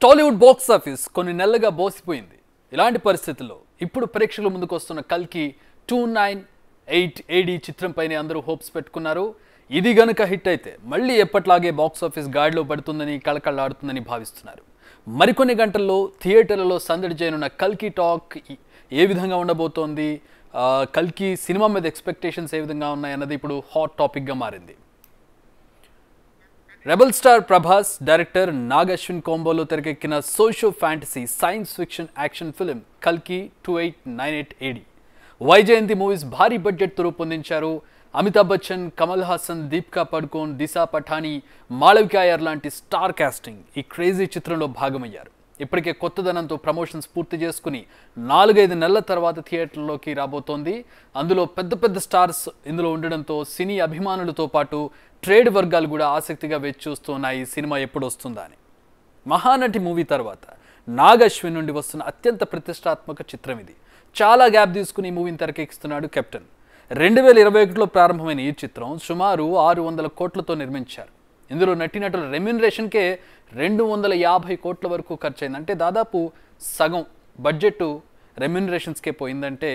Tollywood box office కొన్ని నెలలుగా బోసిపోయింది. ఇలాంటి పరిస్థితుల్లో ఇప్పుడు ప్రేక్షకుల ముందుకు వస్తున్న కల్కి 298 AD చిత్రంపైనే అందరూ హోప్స్ పెట్టుకున్నారు. ఇది గనుక హిట్ అయితే మళ్ళీ ఎప్పట్లాగే బాక్స్ ఆఫీస్ గాడిలో పడుతుందని కళకళలాడుతుందని భావిస్తున్నారు. మరికొన్ని గంటల్లో థియేటర్లలో సందడి చేయనున్న కల్కి టాక్ ఏ విధంగా ఉండబోతోంది, కల్కి సినిమా మీద ఎక్స్పెక్టేషన్స్ ఏ విధంగా ఉన్నాయన్నది ఇప్పుడు హాట్ టాపిక్గా మారింది. Rebel star Prabhas, director Nag Ashwin కాంబోలో తెరకెక్కిన socio fantasy science fiction action film కల్కి 2898 AD. వైజయంతి మూవీస్ భారీ బడ్జెట్తో రూపొందించారు. అమితాబ్ బచ్చన్, కమల్ హాసన్, దీపికా పడుకోన్, దిశా పఠానీ, మాళవిక అయ్యర్ లాంటి స్టార్ కాస్టింగ్ ఈ క్రేజీ చిత్రంలో భాగమయ్యారు. ఇప్పటికే కొత్తదనంతో ప్రమోషన్స్ పూర్తి చేసుకుని 4-5 నెలల తర్వాత థియేటర్లోకి రాబోతోంది. అందులో పెద్ద పెద్ద స్టార్స్ ఇందులో ఉండడంతో సినీ అభిమానులతో పాటు ట్రేడ్ వర్గాలు కూడా ఆసక్తిగా వేచి చూస్తున్నాయి ఈ సినిమా ఎప్పుడు వస్తుందా అని. మహానటి మూవీ తర్వాత నాగ్ అశ్విన్ నుండి వస్తున్న అత్యంత ప్రతిష్టాత్మక చిత్రం ఇది. చాలా గ్యాప్ తీసుకుని ఈ మూవీని తెరకెక్కిస్తున్నాడు కెప్టెన్. 2021లో ప్రారంభమైన ఈ చిత్రం సుమారు 600 కోట్లతో నిర్మించారు. ఇందులో నటీనటుల రెమ్యూనరేషన్కే 250 కోట్ల వరకు ఖర్చయింది. అంటే దాదాపు సగం బడ్జెట్ రెమ్యూనరేషన్స్కే పోయిందంటే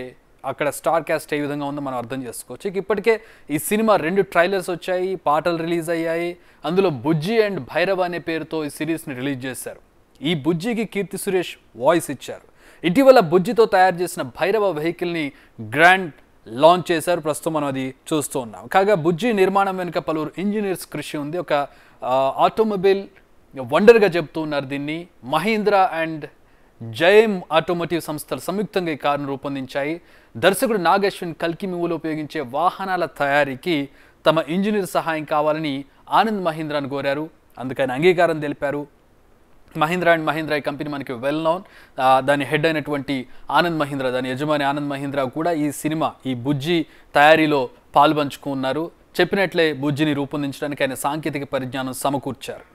అక్కడ స్టార్ క్యాస్ట్ ఏ విధంగా ఉందో మనం అర్థం చేసుకోవచ్చు. ఇప్పటికే ఈ సినిమా 2 ట్రైలర్స్ వచ్చాయి, పాటలు రిలీజ్ అయ్యాయి. అందులో బుజ్జి అండ్ భైరవ అనే పేరుతో ఈ సిరీస్ని రిలీజ్ చేశారు. ఈ బుజ్జికి కీర్తి సురేష్ వాయిస్ ఇచ్చారు. ఇటీవల బుజ్జితో తయారు చేసిన భైరవ వెహికల్ని గ్రాండ్ లాంచ్ చేశారు. ప్రస్తుతం మనం అది చూస్తూ ఉన్నాం. కాగా బుజ్జి నిర్మాణం వెనుక పలువురు ఇంజనీర్స్ కృషి ఉంది. ఒక ఆటోమొబైల్ వండర్గా చెప్తూ ఉన్నారు దీన్ని. మహీంద్రా అండ్ జైమ్ ఆటోమోటివ్ సంస్థలు సంయుక్తంగా ఈ కారును రూపొందించాయి. దర్శకుడు నాగ్ అశ్విన్ కల్కి మూవీలో ఉపయోగించే వాహనాల తయారీకి తమ ఇంజనీర్ సహాయం కావాలని ఆనంద్ మహీంద్రాను కోరారు. అందుకని అంగీకారం తెలిపారు. మహీంద్రా అండ్ మహీంద్రా ఈ కంపెనీ మనకి వెల్ నోన్. దాని హెడ్ అయినటువంటి ఆనంద్ మహీంద్రా, దాని యజమాని ఆనంద్ మహీంద్రా కూడా ఈ సినిమా ఈ బుజ్జి తయారీలో పాల్పంచుకున్నారు. చెప్పినట్లే బుజ్జిని రూపొందించడానికి ఆయన సాంకేతిక పరిజ్ఞానం సమకూర్చారు.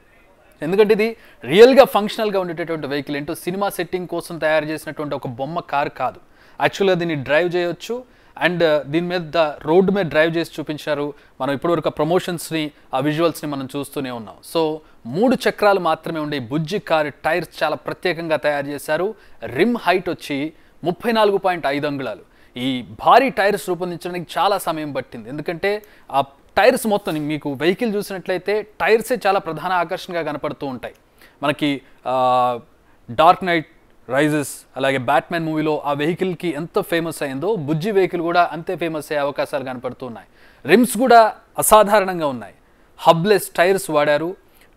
ఎందుకంటే ఇది రియల్గా ఫంక్షనల్గా ఉండేటటువంటి వెహికల్. ఏంటో సినిమా సెట్టింగ్ కోసం తయారు చేసినటువంటి ఒక బొమ్మ కార్ కాదు. యాక్చువల్గా దీన్ని డ్రైవ్ చేయొచ్చు అండ్ దీని మీద రోడ్డు మీద డ్రైవ్ చేసి చూపించారు. మనం ఇప్పటివరకు ఆ ప్రమోషన్స్ని, ఆ విజువల్స్ని మనం చూస్తూనే ఉన్నాం. సో 3 చక్రాలు మాత్రమే ఉండే బుజ్జి కారు టైర్స్ చాలా ప్రత్యేకంగా తయారు చేశారు. రిమ్ హైట్ వచ్చి 34.5 అంగుళాలు. ఈ భారీ టైర్స్ రూపొందించడానికి చాలా సమయం పట్టింది. ఎందుకంటే ఆ టైర్స్ మొత్తం మీకు వెహికల్ చూసినట్లయితే టైర్సే చాలా ప్రధాన ఆకర్షణగా కనపడుతూ ఉంటాయి. మనకి డార్క్ నైట్ రైజెస్ అలాగే బ్యాట్మ్యాన్ మూవీలో ఆ వెహికల్కి ఎంత ఫేమస్ అయిందో బుజ్జి వెహికల్ కూడా అంతే ఫేమస్ అయ్యే అవకాశాలు కనపడుతున్నాయి. రిమ్స్ కూడా అసాధారణంగా ఉన్నాయి. హబ్లెస్ టైర్స్ వాడారు.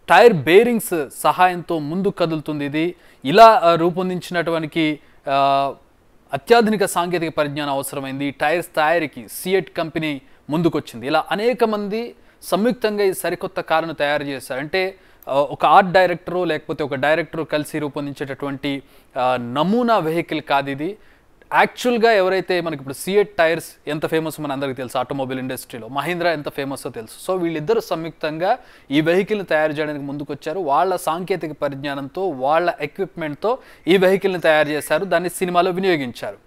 టైర్ బేరింగ్స్ సహాయంతో ముందు కదులుతుంది ఇది. ఇలా రూపొందించినటువంటి అత్యాధునిక సాంకేతిక పరిజ్ఞానం అవసరమైంది. టైర్స్ తయారీకి సియట్ కంపెనీ ముందుకొచ్చింది. ఇలా అనేక మంది సంయుక్తంగా ఈ సరికొత్త కారును తయారు చేశారు. అంటే ఒక ఆర్ట్ డైరెక్టరు లేకపోతే ఒక డైరెక్టరు కలిసి రూపొందించేటటువంటి నమూనా వెహికల్ కాదు ఇది. యాక్చువల్గా ఎవరైతే మనకి ఇప్పుడు సియట్ టైర్స్ ఎంత ఫేమస్ మన అందరికీ తెలుసు, ఆటోమొబైల్ ఇండస్ట్రీలో మహీంద్రా ఎంత ఫేమస్సో తెలుసు. సో వీళ్ళిద్దరూ సంయుక్తంగా ఈ వెహికల్ని తయారు చేయడానికి ముందుకొచ్చారు. వాళ్ళ సాంకేతిక పరిజ్ఞానంతో, వాళ్ళ ఎక్విప్మెంట్తో ఈ వెహికల్ని తయారు చేశారు. దాన్ని సినిమాలో వినియోగించారు.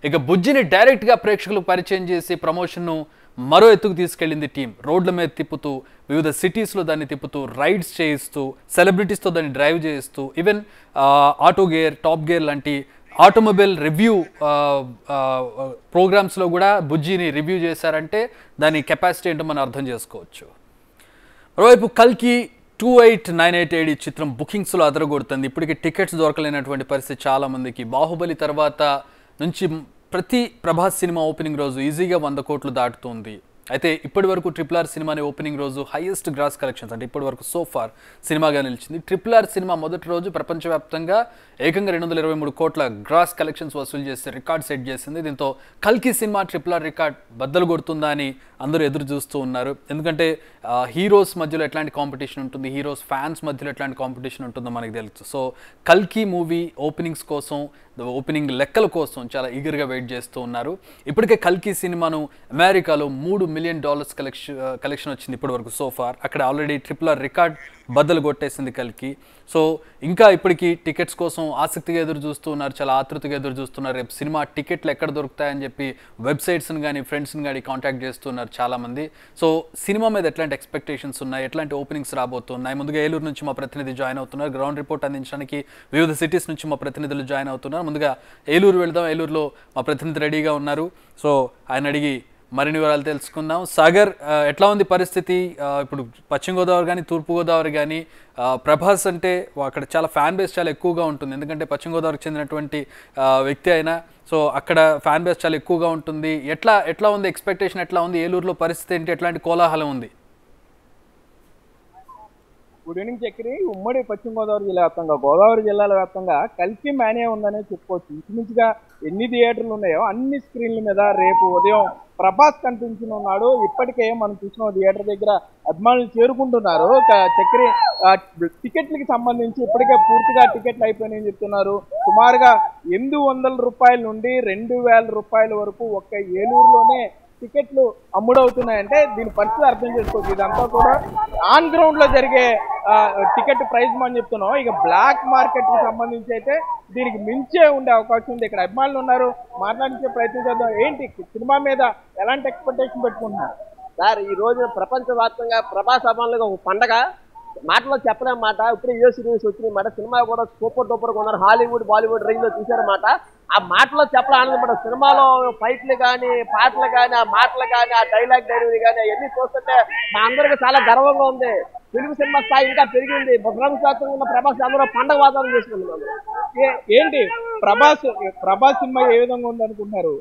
ఇక బుజ్జిని డైరెక్ట్గా ప్రేక్షకులకు పరిచయం చేసి ప్రమోషన్ను మరో ఎత్తుకు తీసుకెళ్ళింది టీం. రోడ్ల మీద తిప్పుతూ, వివిధ సిటీస్లో దాన్ని తిప్పుతూ, రైడ్స్ చేయిస్తూ, సెలబ్రిటీస్తో దాన్ని డ్రైవ్ చేయిస్తూ, even auto gear, top gear లాంటి ఆటోమొబైల్ రివ్యూ ప్రోగ్రామ్స్లో కూడా బుజ్జిని రివ్యూ చేశారంటే దాని కెపాసిటీ ఏంటో మనం అర్థం చేసుకోవచ్చు. మరోవైపు కల్కి 2898 AD చిత్రం బుకింగ్స్లో అదరగొడుతుంది. ఇప్పటికీ టికెట్స్ దొరకలేనటువంటి పరిస్థితి చాలామందికి. బాహుబలి తర్వాత నుంచి ప్రతి ప్రభాస్ సినిమా ఓపెనింగ్ రోజు ఈజీగా 100 కోట్లు దాటుతుంది. అయితే ఇప్పటి వరకు RRR సినిమాని ఓపెనింగ్ రోజు హైయెస్ట్ గ్రాస్ కలెక్షన్స్, అంటే ఇప్పటి వరకు సోఫార్ సినిమాగా నిలిచింది. RRR సినిమా మొదటి రోజు ప్రపంచవ్యాప్తంగా ఏకంగా 223 కోట్ల గ్రాస్ కలెక్షన్స్ వసూలు చేసి రికార్డ్ సెట్ చేసింది. దీంతో కల్కి సినిమా RRR రికార్డ్ బద్దలు కొడుతుందా అని అందరూ ఎదురు చూస్తూ ఉన్నారు. ఎందుకంటే హీరోస్ మధ్యలో ఎట్లాంటి కాంపిటీషన్ ఉంటుంది, హీరోస్ ఫ్యాన్స్ మధ్యలో ఎట్లాంటి కాంపిటీషన్ ఉంటుందో మనకు తెలుసు. సో కల్కి మూవీ ఓపెనింగ్స్ కోసం, ఓపెనింగ్ లెక్కల కోసం చాలా ఈగర్గా వెయిట్ చేస్తూ ఉన్నారు. ఇప్పటికే కల్కి సినిమాను అమెరికాలో $3 మిలియన్ కలెక్షన్ వచ్చింది ఇప్పటి వరకు సోఫార్. అక్కడ ఆల్రెడీ RRR రికార్డ్ బద్దలు కొట్టేసింది కల్కి. సో ఇంకా ఇప్పటికీ టికెట్స్ కోసం ఆసక్తిగా ఎదురు చూస్తున్నారు, చాలా ఆతృతగా ఎదురు చూస్తున్నారు. రేపు సినిమా టికెట్లు ఎక్కడ దొరుకుతాయని చెప్పి వెబ్సైట్స్ని కానీ ఫ్రెండ్స్ని కానీ కాంటాక్ట్ చేస్తున్నారు చాలామంది. సో సినిమా మీద ఎట్లాంటి ఎక్స్పెక్టేషన్స్ ఉన్నాయి, ఎట్లాంటి ఓపెనింగ్స్ రాబోతున్నాయి? ముందుగా ఏలూరు నుంచి మా ప్రతినిధి జాయిన్ అవుతున్నారు. గ్రౌండ్ రిపోర్ట్ అందించడానికి వివిధ సిటీస్ నుంచి మా ప్రతినిధులు జాయిన్ అవుతున్నారు. ముందుగా ఏలూరు వెళ్దాం. ఏలూరులో మా ప్రతినిధి రెడీగా ఉన్నారు. సో ఆయన అడిగి మరిన్ని వివరాలు తెలుసుకుందాం. సాగర్, ఎట్లా ఉంది పరిస్థితి? ఇప్పుడు పశ్చిమ గోదావరి కానీ తూర్పు గోదావరి కానీ ప్రభాస్ అంటే అక్కడ చాలా ఫ్యాన్ బేస్ చాలా ఎక్కువగా ఉంటుంది, ఎందుకంటే పశ్చిమ గోదావరికి చెందినటువంటి వ్యక్తి అయినా. సో అక్కడ ఫ్యాన్ బేస్ చాలా ఎక్కువగా ఉంటుంది. ఎట్లా ఉంది ఎక్స్పెక్టేషన్, ఎట్లా ఉంది? ఏలూరులో పరిస్థితి ఏంటి? ఎట్లాంటి కోలాహలం ఉంది? Good evening Chakri. ఉమ్మడి పశ్చిమ గోదావరి జిల్లా వ్యాప్తంగా, గోదావరి జిల్లాల వ్యాప్తంగా కల్కి మేనియా ఉందనే చెప్పుకోవచ్చు. ఇంచుమించుగా ఎన్ని థియేటర్లు ఉన్నాయో అన్ని స్క్రీన్ల మీద రేపు ఉదయం ప్రభాస్ కనిపించనున్నాడు. ఇప్పటికే మనం చూసిన థియేటర్ దగ్గర అభిమానులు చేరుకుంటున్నారు. చక్రి టికెట్లకి సంబంధించి ఇప్పటికే పూర్తిగా టికెట్లు అయిపోయినాయని చెప్తున్నారు. సుమారుగా 800 రూపాయల నుండి 2000 రూపాయల వరకు ఒక్క ఏలూరులోనే టికెట్లు అమ్ముడవుతున్నాయంటే దీని పరిస్థితి అర్థం చేసుకోవచ్చు. ఇదంతా కూడా ఆన్ గ్రౌండ్ లో జరిగే టికెట్ ప్రైస్ అని చెప్తున్నాం. ఇక బ్లాక్ మార్కెట్ కి సంబంధించి అయితే దీనికి మించే ఉండే అవకాశం ఉంది. ఇక్కడ అభిమానులు ఉన్నారు, మాట్లాడించే ప్రయత్నం చేద్దాం. ఏంటి సినిమా మీద ఎలాంటి ఎక్స్పెక్టేషన్ పెట్టుకుంటున్నారు సార్? ఈ రోజు ప్రపంచవ్యాప్తంగా ప్రభాస్ అభిమానులకు ఒక పండగ. మాటలో చెప్పలేమాట. ఇప్పుడే యూఎస్ రిలీజ్ వచ్చినమాట. సినిమా కూడా సూపర్ డూపర్ గా ఉన్నారు. హాలీవుడ్ బాలీవుడ్ రేంజ్ లో తీశారన్నమాట. ఆ మాటలో చెప్పడం ఆనందపడ. సినిమాలో ఫైట్లు కానీ పాటలు కానీ ఆ మాటలు కానీ ఆ డైలాగ్ డెలివరీ కానీ అవన్నీ చూస్తుంటే మా అందరికీ చాలా గర్వంగా ఉంది. తెలుగు సినిమా స్థాయి ఇంకా పెరిగింది. ప్రపంచవ్యాప్తంగా ఉన్న ప్రభాస్ అందరూ పండగ వాతావరణం చేసుకుంటున్నారు. ఏంటి ప్రభాస్ సినిమా ఏ విధంగా ఉంది అనుకుంటున్నారు?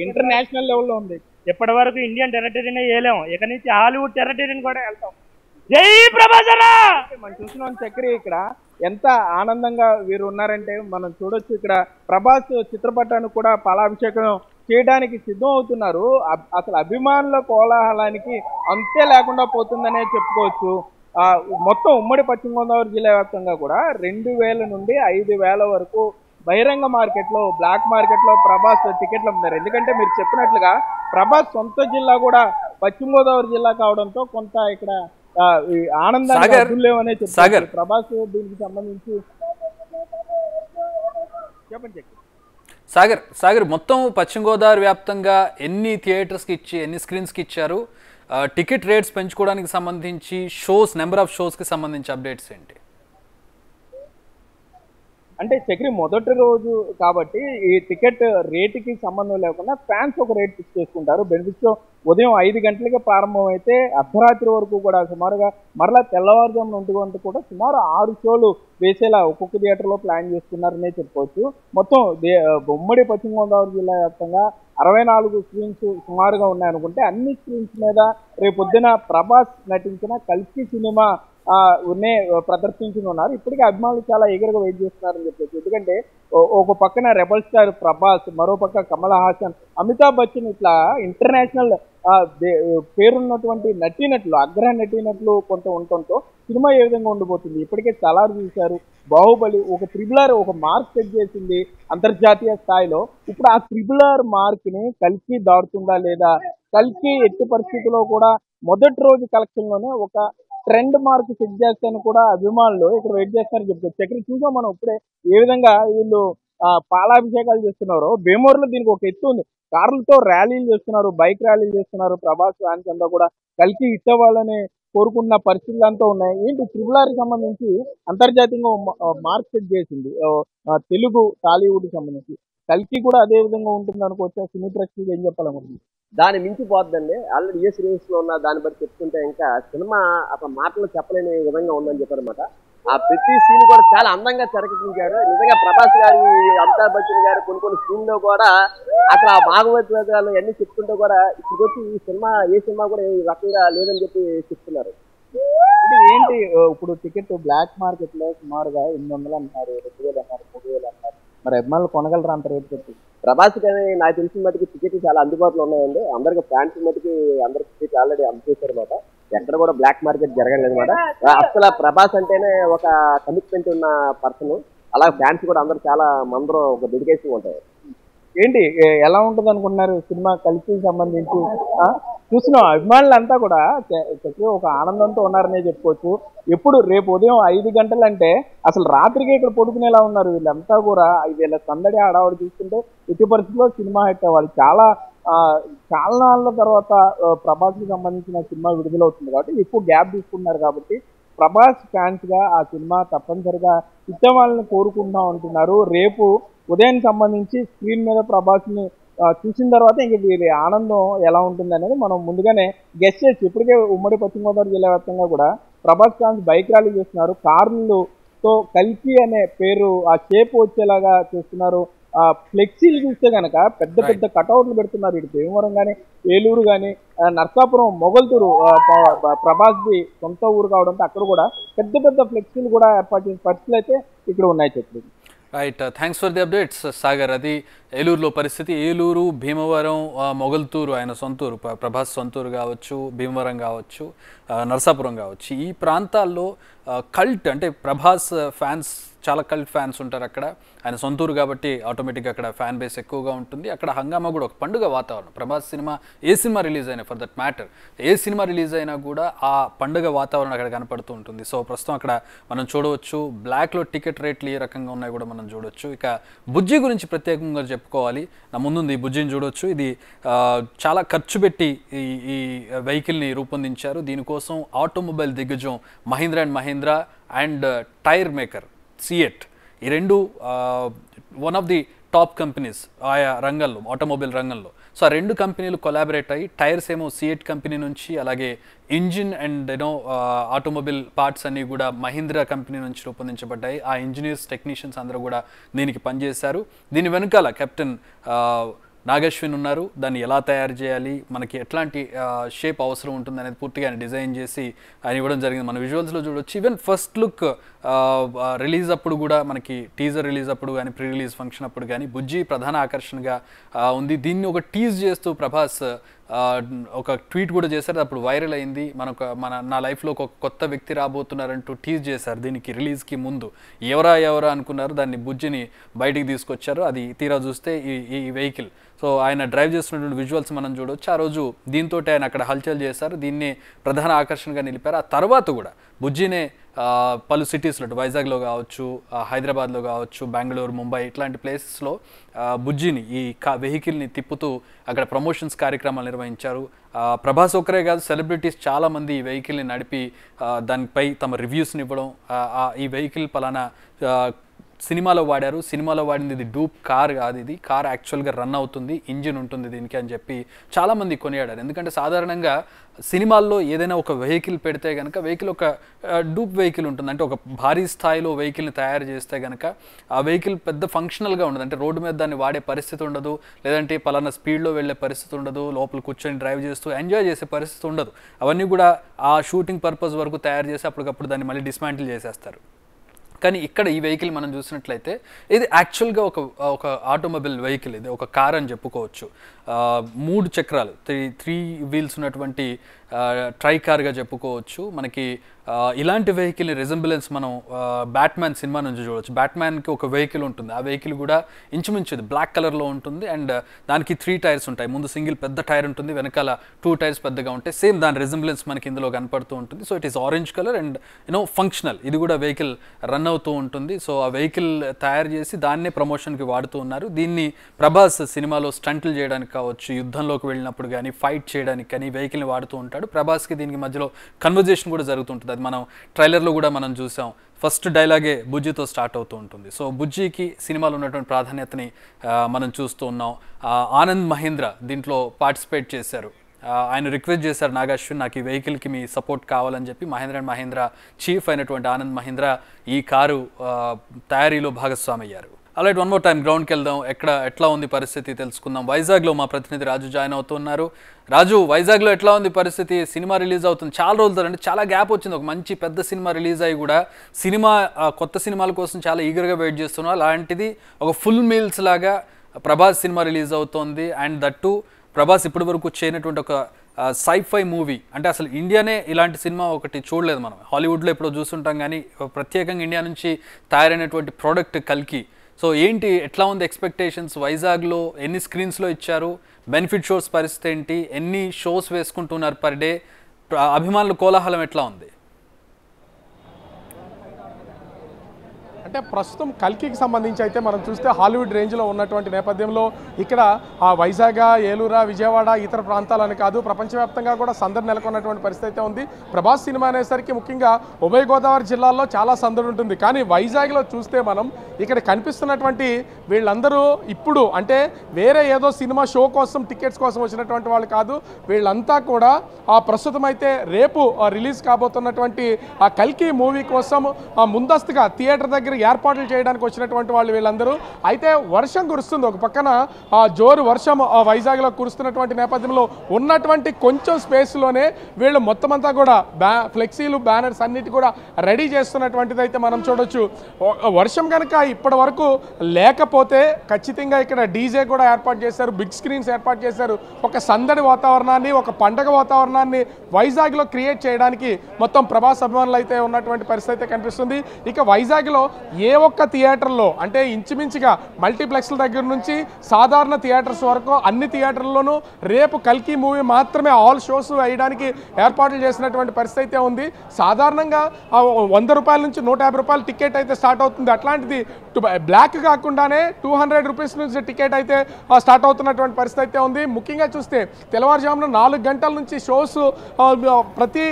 ఇంటర్నేషనల్ లెవెల్లో ఉంది. ఇప్పటి వరకు ఇండియన్ టెరిటరీనే వేయలేము, ఇక నుంచి హాలీవుడ్ టెరిటరీని కూడా వెళ్తాం. జై ప్రభాస్! మనం చూస్తున్నాం చక్రి, ఇక్కడ ఎంత ఆనందంగా వీరు ఉన్నారంటే మనం చూడొచ్చు. ఇక్కడ ప్రభాస్ చిత్రపటానికి కూడా పాలాభిషేకం చేయడానికి సిద్ధం అవుతున్నారు. అసలు అభిమానుల కోలాహలానికి అంతే లేకుండా పోతుందనే చెప్పుకోవచ్చు. మొత్తం ఉమ్మడి పశ్చిమ గోదావరి జిల్లా వ్యాప్తంగా కూడా 2000 నుండి 5000 వరకు బహిరంగ మార్కెట్లో, బ్లాక్ మార్కెట్లో ప్రభాస్ టికెట్లు అమ్ముతారు. ఎందుకంటే మీరు చెప్పినట్లుగా ప్రభాస్ సొంత జిల్లా కూడా పశ్చిమ గోదావరి జిల్లా కావడంతో కొంత ఇక్కడ ఆనందంగా లేవనే చెప్తారు. ప్రభాస్ దీనికి సంబంధించి చెప్పండి. సాగర్, మొత్తం పశ్చిమ గోదావరి వ్యాప్తంగా ఎన్ని థియేటర్స్కి ఇచ్చి ఎన్ని స్క్రీన్స్కి ఇచ్చారు? టికెట్ రేట్స్ పెంచుకోవడానికి సంబంధించి నెంబర్ ఆఫ్ షోస్కి సంబంధించి అప్డేట్స్ ఏంటి? అంటే చక్రి మొదటి రోజు కాబట్టి ఈ టికెట్ రేటుకి సంబంధం లేకుండా ఫ్యాన్స్ ఒక రేట్ ఫిక్స్ చేసుకుంటారు. బెనిఫిట్స్ ఉదయం 5 గంటలకే ప్రారంభం అయితే అర్ధరాత్రి వరకు కూడా సుమారుగా మరలా తెల్లవారుజామున 1 గంట కూడా సుమారు 6 షోలు వేసేలా ఒక్కొక్క థియేటర్లో ప్లాన్ చేస్తున్నారనే చెప్పుకోవచ్చు. మొత్తం ఉమ్మడి పశ్చిమ గోదావరి జిల్లా వ్యాప్తంగా 64 స్క్రీన్స్ సుమారుగా ఉన్నాయనుకుంటే అన్ని స్క్రీన్స్ మీద రేపొద్దున ప్రభాస్ నటించిన కల్కి సినిమా ప్రదర్శించనున్నారు. ఇప్పటికే అభిమానులు చాలా ఎగరగా వెయిట్ చేస్తున్నారని చెప్పచ్చు. ఎందుకంటే ఒక పక్కన రెబల్ స్టార్ ప్రభాస్, మరో పక్క కమల్ హాసన్, అమితాబ్ బచ్చన్, ఇట్లా ఇంటర్నేషనల్ పేరున్నటువంటి నటీనటులు, అగ్ర నటీనటులు కొంత ఉండటంతో సినిమా ఏ విధంగా ఉండిపోతుంది ఇప్పటికే చాలా చూశారు. బాహుబలి ఒక త్రిబులర్ ఒక మార్క్ సెట్ చేసింది అంతర్జాతీయ స్థాయిలో. ఇప్పుడు ఆ త్రిబులర్ మార్క్ ని కల్కి దాడుతుందా లేదా? కల్కి ఎట్టి పరిస్థితుల్లో కూడా మొదటి రోజు కలెక్షన్ లోనే ఒక ట్రెండ్ మార్క్ సెట్ చేస్తాను కూడా అభిమానులు ఇక్కడ వెయిట్ చేస్తారని చెప్తారు. చక్రి చూసాం మనం ఇప్పుడే ఏ విధంగా వీళ్ళు పాలాభిషేకాలు చేస్తున్నారు. భీమవరంలో దీనికి ఒక ఎత్తు ఉంది. కార్లతో ర్యాలీలు చేస్తున్నారు, బైక్ ర్యాలీలు చేస్తున్నారు. ప్రభాస్ ఫ్యాన్స్ అంతా కూడా కలిసి ఇచ్చేవాళ్ళని కోరుకున్న పరిస్థితులు అంతా ఉన్నాయి. ఏంటి త్రిబుల్ సంబంధించి అంతర్జాతీయంగా మార్క్ సెట్ చేసింది తెలుగు టాలీవుడ్ సంబంధించి. కల్కి కూడా అదే విధంగా ఉంటుంది అనుకోవచ్చు. సినీ ప్రేక్షకులు ఏం చెప్పాలనుకుంటుంది? దాన్ని మించిపోద్దండి. ఆల్రెడీ ఏ సిరీస్ లో ఉన్న దాన్ని బట్టి చెప్పుకుంటే ఇంకా సినిమా అసలు మాటలు చెప్పలేని విధంగా ఉందని చెప్పారనమాట. ఆ ప్రతి సీన్ కూడా చాలా అందంగా తెరకెక్కించారు. నిజంగా ప్రభాస్ గారి, అమితాబ్ బచ్చన్ గారు కొన్ని సీన్ లో కూడా అసలు ఆ భాగవతాలు అన్ని చెప్పుకుంటూ కూడా ఇప్పుడు వచ్చి ఈ సినిమా ఏ సినిమా కూడా ఈ రకంగా లేదని చెప్పి చెప్తున్నారు. అంటే ఏంటి ఇప్పుడు టికెట్ బ్లాక్ మార్కెట్ లో సుమారుగా 800 అన్నారు, 2000 అన్నారు, 3000 అన్నారు. మరి అభిమానులు కొనగలరా అంత రేటు పెట్టి? ప్రభాస్ కానీ నాకు తెలిసిన మటుకు టికెట్లు చాలా అందుబాటులో ఉన్నాయండి. అందరికి ఫ్యాన్స్ మటుకి అందరికి టికెట్ ఆల్రెడీ అమ్మేశారు అనమాట. ఎక్కడ కూడా బ్లాక్ మార్కెట్ జరగలేదు అనమాట. అసలు ప్రభాస్ అంటేనే ఒక కమిట్మెంట్ ఉన్న పర్సన్. అలా ఫ్యాన్స్ కూడా అందరూ చాలా మందరూ ఒక డెడికేషన్ ఉంటాయి. ఏంటి ఎలా ఉంటుంది అనుకుంటున్నారు సినిమా కల్కి సంబంధించి? చూస్తున్నాం అభిమానులంతా కూడా ఒక ఆనందంతో ఉన్నారనే చెప్పుకోవచ్చు. ఎప్పుడు రేపు ఉదయం 5 గంటలంటే అసలు రాత్రికి ఇక్కడ పడుకునేలా ఉన్నారు వీళ్ళంతా కూడా. వీళ్ళ సందడి ఆడవాడు చూస్తుంటే ఎట్టి పరిస్థితుల్లో సినిమా హిట్ అవ్వాలి. చాలా నాళ్ళ తర్వాత ప్రభాస్కి సంబంధించిన సినిమా విడుదలవుతుంది కాబట్టి ఎక్కువ గ్యాప్ తీసుకున్నారు కాబట్టి ప్రభాస్ ఫ్యాన్స్ గా ఆ సినిమా తప్పనిసరిగా హిట్ అవ్వాలని కోరుకుంటా ఉంటున్నారు. రేపు ఉదయం సంబంధించి స్క్రీన్ మీద ప్రభాస్ ని చూసిన తర్వాత ఇంక వీరి ఆనందం ఎలా ఉంటుంది అనేది మనం ముందుగానే గెస్ట్ చేసి ఇప్పటికే ఉమ్మడి పశ్చిమ గోదావరి జిల్లా వ్యాప్తంగా కూడా ప్రభాస్ ఫ్యాన్స్ బైక్ ర్యాలీ చేస్తున్నారు. కార్లతో కల్కి అనే పేరు ఆ షేప్ వచ్చేలాగా చేస్తున్నారు. ఫ్లెక్సీలు చూస్తే కనుక పెద్ద పెద్ద కటౌట్లు పెడుతున్నారు. ఇటు భీమవరం కానీ ఏలూరు కానీ నర్సాపురం మొగల్తూరు ప్రభాస్ ది సొంత ఊరు కావడంతో అక్కడ కూడా పెద్ద పెద్ద ఫ్లెక్సీలు కూడా ఏర్పాటు చేసిన పరిస్థితులు అయితే ఇక్కడ ఉన్నాయి చెప్పి. Right, thanks for the updates Sagar. అది ఏలూరులో పరిస్థితి. ఏలూరు, భీమవరం, మొగల్తూరు ఆయన సొంతూరు, ప్రభాస్ సొంతూరు కావచ్చు, భీమవరం కావచ్చు, నరసాపురం కావచ్చు, ఈ ప్రాంతాల్లో కల్ట్ అంటే ప్రభాస్ ఫ్యాన్స్ చాలా కల్ట్ ఫ్యాన్స్ ఉంటారు అక్కడ. ఆయన సొంతూరు కాబట్టి ఆటోమేటిక్గా అక్కడ ఫ్యాన్ బేస్ ఎక్కువగా ఉంటుంది. అక్కడ హంగామా కూడా ఒక పండుగ వాతావరణం. ప్రభాస్ సినిమా ఏ సినిమా రిలీజ్ అయినా, for that matter A cinema release అయినా కూడా ఆ పండుగ వాతావరణం అక్కడ కనపడుతూ ఉంటుంది. సో ప్రస్తుతం అక్కడ మనం చూడవచ్చు బ్లాక్లో టికెట్ రేట్లు ఏ రకంగా ఉన్నాయి కూడా మనం చూడవచ్చు. ఇక బుజ్జి గురించి ప్రత్యేకంగా చెప్పుకోవాలి. నా ముందుంది ఈ బుజ్జిని చూడవచ్చు. ఇది చాలా ఖర్చు పెట్టి ఈ వెహికల్ని రూపొందించారు. దీనికోసం ఆటోమొబైల్ దిగ్గజం Mahindra and Mahindra and tyre maker CEAT, ఈ రెండు one of the top companies ఆయా రంగంలో, ఆటోమొబైల్ రంగంలో. సో ఆ రెండు కంపెనీలు కొలాబరేట్ అయ్యి టైర్స్ ఏమో సియెట్ కంపెనీ నుంచి, అలాగే ఇంజిన్ అండ్ ఆటోమొబైల్ పార్ట్స్ అన్నీ కూడా మహీంద్రా కంపెనీ నుంచి రూపొందించబడ్డాయి. ఆ ఇంజనీర్స్, టెక్నీషియన్స్ అందరూ కూడా దీనికి పనిచేశారు. దీని వెనకాల కెప్టెన్ నాగశ్విన్ ఉన్నారు. దాన్ని ఎలా తయారు చేయాలి, మనకి ఎట్లాంటి షేప్ అవసరం ఉంటుంది అనేది పూర్తిగా ఆయన డిజైన్ చేసి ఆయన ఇవ్వడం జరిగింది. మన విజువల్స్లో చూడొచ్చు. ఈవెన్ ఫస్ట్ లుక్ రిలీజ్ అప్పుడు కూడా, మనకి టీజర్ రిలీజ్ అప్పుడు కానీ, ప్రీ రిలీజ్ ఫంక్షన్ అప్పుడు కానీ బుజ్జి ప్రధాన ఆకర్షణగా ఉంది. దీన్ని ఒక టీజ్ చేస్తూ ప్రభాస్ ఒక ట్వీట్ కూడా చేశారు. అప్పుడు వైరల్ అయింది. నా లైఫ్లో ఒక కొత్త వ్యక్తి రాబోతున్నారంటూ టీజ్ చేశారు. దీనికి రిలీజ్కి ముందు ఎవరా అనుకున్నారు. దాన్ని బుజ్జిని బయటికి తీసుకొచ్చారు. అది తీరా చూస్తే ఈ వెహికల్. సో ఆయన డ్రైవ్ చేస్తున్నటువంటి విజువల్స్ మనం చూడవచ్చు. ఆ రోజు దీంతో ఆయన అక్కడ హల్చల్ చేశారు. దీన్ని ప్రధాన ఆకర్షణగా నిలిపారు. ఆ తర్వాత కూడా బుజ్జినే పలు సిటీస్లో, వైజాగ్లో కావచ్చు, హైదరాబాద్లో కావచ్చు, బెంగళూరు, ముంబై ఇట్లాంటి ప్లేసెస్లో బుజ్జిని ఈ వెహికల్ని తిప్పుతూ అక్కడ ప్రమోషన్స్ కార్యక్రమాలు నిర్వహించారు. ప్రభాస్ ఒకరే కాదు, సెలబ్రిటీస్ చాలామంది ఈ వెహికల్ని నడిపి దానిపై తమ రివ్యూస్ని ఇవ్వడం, ఈ వెహికల్ పలానా సినిమాలో వాడారు, సినిమాలో వాడింది ఇది డూప్ కార్ కాదు, ఇది కార్ యాక్చువల్గా రన్ అవుతుంది, ఇంజిన్ ఉంటుంది దీనికి అని చెప్పి చాలామంది కొనియాడారు. ఎందుకంటే సాధారణంగా సినిమాల్లో ఏదైనా ఒక వెహికల్ పెడితే కనుక వెహికల్ ఒక డూప్ వెహికల్ ఉంటుంది. అంటే ఒక భారీ స్థాయిలో వెహికల్ని తయారు చేస్తే కనుక ఆ వెహికల్ పెద్ద ఫంక్షనల్గా ఉండదు. అంటే రోడ్డు మీద దాన్ని వాడే పరిస్థితి ఉండదు, లేదంటే పలానా స్పీడ్లో వెళ్ళే పరిస్థితి ఉండదు, లోపల కూర్చొని డ్రైవ్ చేస్తూ ఎంజాయ్ చేసే పరిస్థితి ఉండదు. అవన్నీ కూడా ఆ షూటింగ్ పర్పస్ వరకు తయారు చేసి అప్పటికప్పుడు దాన్ని మళ్ళీ డిస్మాంటిల్ చేసేస్తారు. కానీ ఇక్కడ ఈ వెహికల్ మనం చూసినట్లయితే ఇది యాక్చువల్గా ఒక ఆటోమొబైల్ వెహికల్. ఇది ఒక కార్ అని చెప్పుకోవచ్చు. 3 చక్రాలు, 3 వీల్స్ ఉన్నటువంటి ట్రై కార్గా చెప్పుకోవచ్చు. మనకి ఇలాంటి వెహికల్ని రిజంబులెన్స్ మనం బ్యాట్మ్యాన్ సినిమా నుంచి చూడవచ్చు. బ్యాట్మ్యాన్కి ఒక వెహికల్ ఉంటుంది. ఆ వెహికల్ కూడా ఇంచుమించుది బ్లాక్ కలర్లో ఉంటుంది. అండ్ దానికి 3 టైర్స్ ఉంటాయి. ముందు సింగిల్ పెద్ద టైర్ ఉంటుంది, వెనకాల 2 టైర్స్ పెద్దగా ఉంటాయి. సేమ్ దాని రిజంబులెన్స్ మనకి ఇందులో కనపడుతూ ఉంటుంది. So it is orange colour and functional. ఇది కూడా వెహికల్ రన్ అవుతూ ఉంటుంది. సో ఆ వెహికల్ తయారు చేసి దాన్నే ప్రమోషన్కి వాడుతూ ఉన్నారు. దీన్ని ప్రభాస్ సినిమాలో స్టంట్లు చేయడానికి కావచ్చు, యుద్ధంలోకి వెళ్ళినప్పుడు కానీ, ఫైట్ చేయడానికి కానీ వెహికల్ని వాడుతూ ఉంటాడు. ప్రభాస్కి దీనికి మధ్యలో కన్వర్జేషన్ కూడా జరుగుతుంటుంది. అది మనం ట్రైలర్లో కూడా మనం చూసాం. ఫస్ట్ డైలాగే బుజ్జితో స్టార్ట్ అవుతూ ఉంటుంది. సో బుజ్జికి సినిమాలో ఉన్నటువంటి ప్రాధాన్యతని మనం చూస్తూ ఉన్నాం. ఆనంద్ మహీంద్రా దీంట్లో పార్టిసిపేట్ చేశారు. ఆయన రిక్వెస్ట్ చేశారు నాగాశ్విన్, నాకు ఈ వెహికల్కి మీ సపోర్ట్ కావాలని చెప్పి. మహీంద్రా అండ్ మహీంద్రా చీఫ్ అయినటువంటి ఆనంద్ మహీంద్రా ఈ కారు తయారీలో భాగస్వామి అయ్యారు. అలాగే వన్ మోర్ టైం గ్రౌండ్కి వెళ్దాం. ఎట్లా ఉంది పరిస్థితి తెలుసుకుందాం. వైజాగ్లో మా ప్రతినిధి రాజు జాయిన్ అవుతున్నారు. రాజు, వైజాగ్లో ఎట్లా ఉంది పరిస్థితి? సినిమా రిలీజ్ అవుతుంది, చాలా రోజులు అంటే చాలా గ్యాప్ వచ్చింది. ఒక మంచి పెద్ద సినిమా రిలీజ్ అయ్యి కూడా కొత్త సినిమాల కోసం చాలా ఈగర్గా వెయిట్ చేస్తున్నాం. అలాంటిది ఒక ఫుల్ మీల్స్ లాగా ప్రభాస్ సినిమా రిలీజ్ అవుతోంది. అండ్ దట్టు ప్రభాస్ ఇప్పటి వరకు చేయనటువంటి ఒక సైఫై మూవీ. అంటే అసలు ఇండియానే ఇలాంటి సినిమా ఒకటి చూడలేదు మనం. హాలీవుడ్లో ఎప్పుడో చూస్తుంటాం, కానీ ప్రత్యేకంగా ఇండియా నుంచి తయారైనటువంటి ప్రోడక్ట్ కల్కి. సో ఏంటి, ఎట్లా ఉంది ఎక్స్పెక్టేషన్స్? వైజాగ్లో ఎన్ని స్క్రీన్స్లో ఇచ్చారు? బెనిఫిట్ షోస్ పరిస్థితి ఏంటి? ఎన్ని షోస్ వేసుకుంటున్నారు పర్ డే? అభిమానుల కోలాహలం ఎట్లా ఉంది? అంటే ప్రస్తుతం కల్కికి సంబంధించి అయితే మనం చూస్తే హాలీవుడ్ రేంజ్లో ఉన్నటువంటి నేపథ్యంలో ఇక్కడ వైజాగ్, ఏలూరు, విజయవాడ ఇతర ప్రాంతాలని కాదు ప్రపంచవ్యాప్తంగా కూడా సందడి నెలకొన్నటువంటి పరిస్థితి అయితే ఉంది. ప్రభాస్ సినిమా అనేసరికి ముఖ్యంగా ఉభయ గోదావరి జిల్లాల్లో చాలా సందడి ఉంటుంది. కానీ వైజాగ్లో చూస్తే మనం ఇక్కడ కనిపిస్తున్నటువంటి వీళ్ళందరూ ఇప్పుడు అంటే వేరే ఏదో సినిమా షో కోసం టికెట్స్ కోసం వచ్చినటువంటి వాళ్ళు కాదు. వీళ్ళంతా కూడా ప్రస్తుతం అయితే రేపు రిలీజ్ కాబోతున్నటువంటి ఆ కల్కి మూవీ కోసం ముందస్తుగా థియేటర్ దగ్గర ఏర్పాట్లు చేయడానికి వచ్చినటువంటి వాళ్ళు వీళ్ళందరూ. అయితే వర్షం కురుస్తుంది, ఒక పక్కన జోరు వర్షం వైజాగ్లో కురుస్తున్నటువంటి నేపథ్యంలో ఉన్నటువంటి కొంచెం స్పేస్లోనే వీళ్ళు మొత్తం అంతా కూడా ఫ్లెక్సీలు, బ్యానర్స్ అన్నిటి కూడా రెడీ చేస్తున్నటువంటిది అయితే మనం చూడొచ్చు. వర్షం కనుక ఇప్పటి వరకు లేకపోతే ఖచ్చితంగా ఇక్కడ డీజే కూడా ఏర్పాటు చేశారు, బిగ్ స్క్రీన్స్ ఏర్పాటు చేశారు. ఒక సందడి వాతావరణాన్ని, ఒక పండగ వాతావరణాన్ని వైజాగ్లో క్రియేట్ చేయడానికి మొత్తం ప్రభాస్ అభిమానులు అయితే ఉన్నటువంటి పరిస్థితి అయితే కనిపిస్తుంది. ఇక వైజాగ్లో ఏ ఒక్క థియేటర్లో అంటే ఇంచుమించుగా మల్టీప్లెక్స్ల దగ్గర నుంచి సాధారణ థియేటర్స్ వరకు అన్ని థియేటర్లోనూ రేపు కల్కి మూవీ మాత్రమే ఆల్ షోస్ వేయడానికి ఏర్పాట్లు చేసినటువంటి పరిస్థితి అయితే ఉంది. సాధారణంగా 100 రూపాయల నుంచి 150 రూపాయల టికెట్ అయితే స్టార్ట్ అవుతుంది. అట్లాంటిది బ్లాక్ కాకుండానే 200 రూపీస్ నుంచి టికెట్ అయితే స్టార్ట్ అవుతున్నటువంటి పరిస్థితి అయితే ఉంది. ముఖ్యంగా చూస్తే తెల్లవారుజామున 4 గంటల నుంచి షోస్ ప్రతి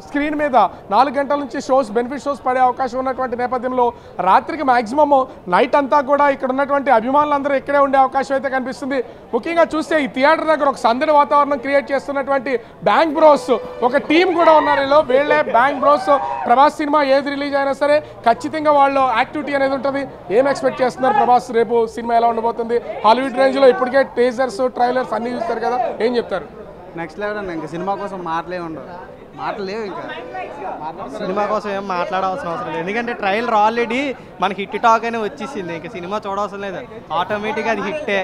స్క్రీన్ మీద 4 గంటల నుంచి షోస్, బెనిఫిట్ షోస్ పడే అవకాశం ఉన్నటువంటి నేపథ్యంలో రాత్రికి మ్యాక్సిమమ్ నైట్ అంతా కూడా ఇక్కడ ఉన్నటువంటి అభిమానులందరూ ఇక్కడే ఉండే అవకాశం అయితే కనిపిస్తుంది. ముఖ్యంగా చూస్తే ఈ థియేటర్ దగ్గర ఒక సందడి వాతావరణం క్రియేట్ చేస్తున్నటువంటి బ్యాంక్ బ్రోస్ ఒక టీం కూడా ఉన్నారు. వీళ్ళే బ్యాంక్ బ్రోస్. ప్రభాస్ సినిమా ఏది రిలీజ్ అయినా సరే ఖచ్చితంగా వాళ్ళు యాక్టివిటీ అనేది ఉంటుంది. ఏం ఎక్స్పెక్ట్ చేస్తున్నారు ప్రభాస్ రేపు సినిమా ఎలా ఉండబోతుంది? హాలీవుడ్ రేంజ్లో ఇప్పటికే టీజర్స్, ట్రైలర్స్ అన్నీ చూస్తారు కదా, ఏం చెప్తారు? నెక్స్ట్ లెవెల్ అన్న. ఇంకా సినిమా కోసం మాటలు లేవు. ఇంకా సినిమా కోసం ఏం మాట్లాడాల్సిన అవసరం లేదు. ఎందుకంటే ట్రైలర్ ఆల్రెడీ మనకి హిట్ టాక్ అని వచ్చేసింది. ఇంకా సినిమా చూడవసరం లేదు. ఆటోమేటిక్గా అది